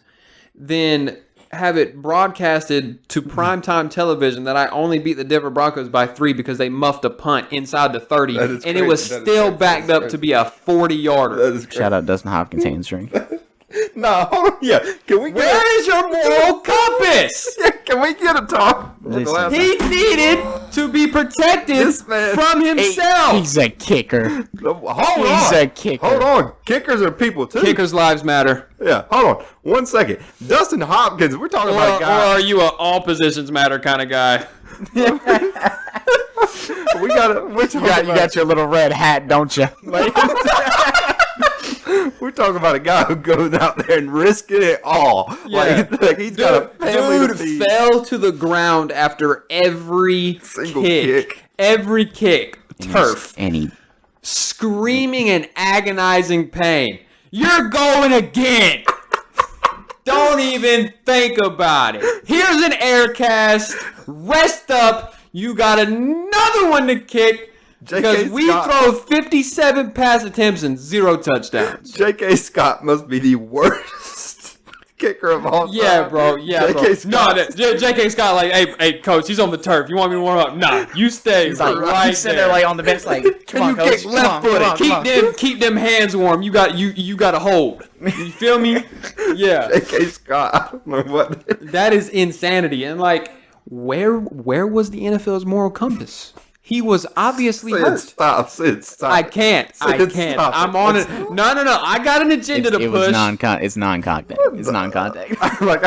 than have it broadcasted to primetime television that I only beat the Denver Broncos by 3 because they muffed a punt inside the 30, That is and it was crazy. That is still crazy. backed That is up to be a 40-yarder. That is Shout out Dustin Hopkins hamstring. No, hold on. Yeah, can we get Where is your moral compass? can we get a talk? Listen. He needed to be protected This man- from himself. He's a kicker. Hold He's on. a kicker. Hold on. Kickers are people too. Kickers' lives matter. Yeah, hold on. 1 second. Dustin Hopkins, we're talking Or about a guy. are you an all positions matter kind of guy? We got You got your little red hat, don't you? We're talking about a guy who goes out there and risking it all. Yeah. Like he's got a family to Dude feed. fell to the ground after every Single kick. kick. Every kick. Turf. And he Screaming in agonizing pain. You're going again. Don't even think about it. Here's an air cast. Rest up. You got another one to kick. Because we throw 57 pass attempts and 0 touchdowns. J.K. Scott must be the worst kicker of all time. Yeah, bro. Yeah, bro. J.K. Scott. No, J.K. Scott, like, hey, coach, he's on the turf. You want me to warm up? Nah, you stay right he's sitting there like on the bench, like, come on, coach, Keep them hands warm. You got to hold. You feel me? Yeah. J.K. Scott. I don't know what. That is insanity. And like, where was the NFL's moral compass? He was obviously hurt. Stop. I can't. Stop. I'm on it. No. I got an agenda to push. It's non-contact. It's non-contact. Like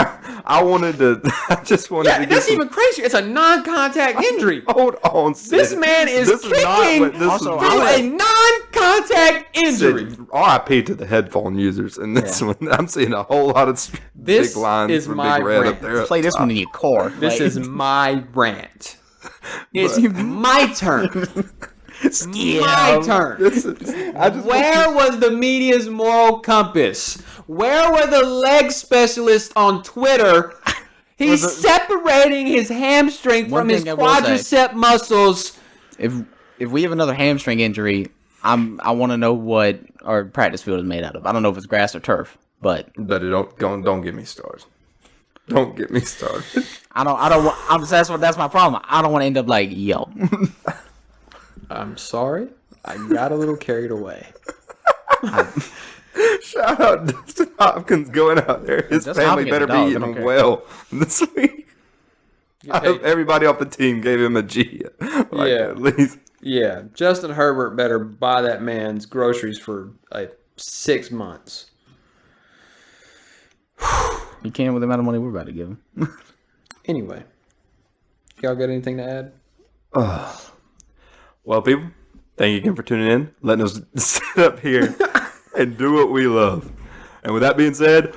I wanted to. I just wanted to. That's even crazier. It's a non-contact injury. Hold on, Sid. This man is This kicking not what- this through is a non-contact injury. Sid, RIP to the headphone users in this one. I'm seeing a whole lot of This big lines is from my Big Red rant. up there. Play this one in your core. This is my rant. It's my turn. My turn. Where was the media's moral compass? Where were the leg specialists on Twitter? He's separating his hamstring from his quadricep muscles. If we have another hamstring injury, I want to know what our practice field is made out of. I don't know if it's grass or turf, but Don't get me started. Don't get me started. that's my problem. I don't want to end up like, yo. I'm sorry. I got a little carried away. Shout out Dustin Hopkins going out there. His Dustin family Hopkins better a dog, be I don't eating care. well this week. I hope everybody off the team gave him a G. Like, Yeah. at least. Yeah, Justin Herbert better buy that man's groceries for like 6 months. You can with the amount of money we're about to give him. Anyway, y'all got anything to add? Well, people, thank you again for tuning in, letting us sit up here and do what we love. And with that being said,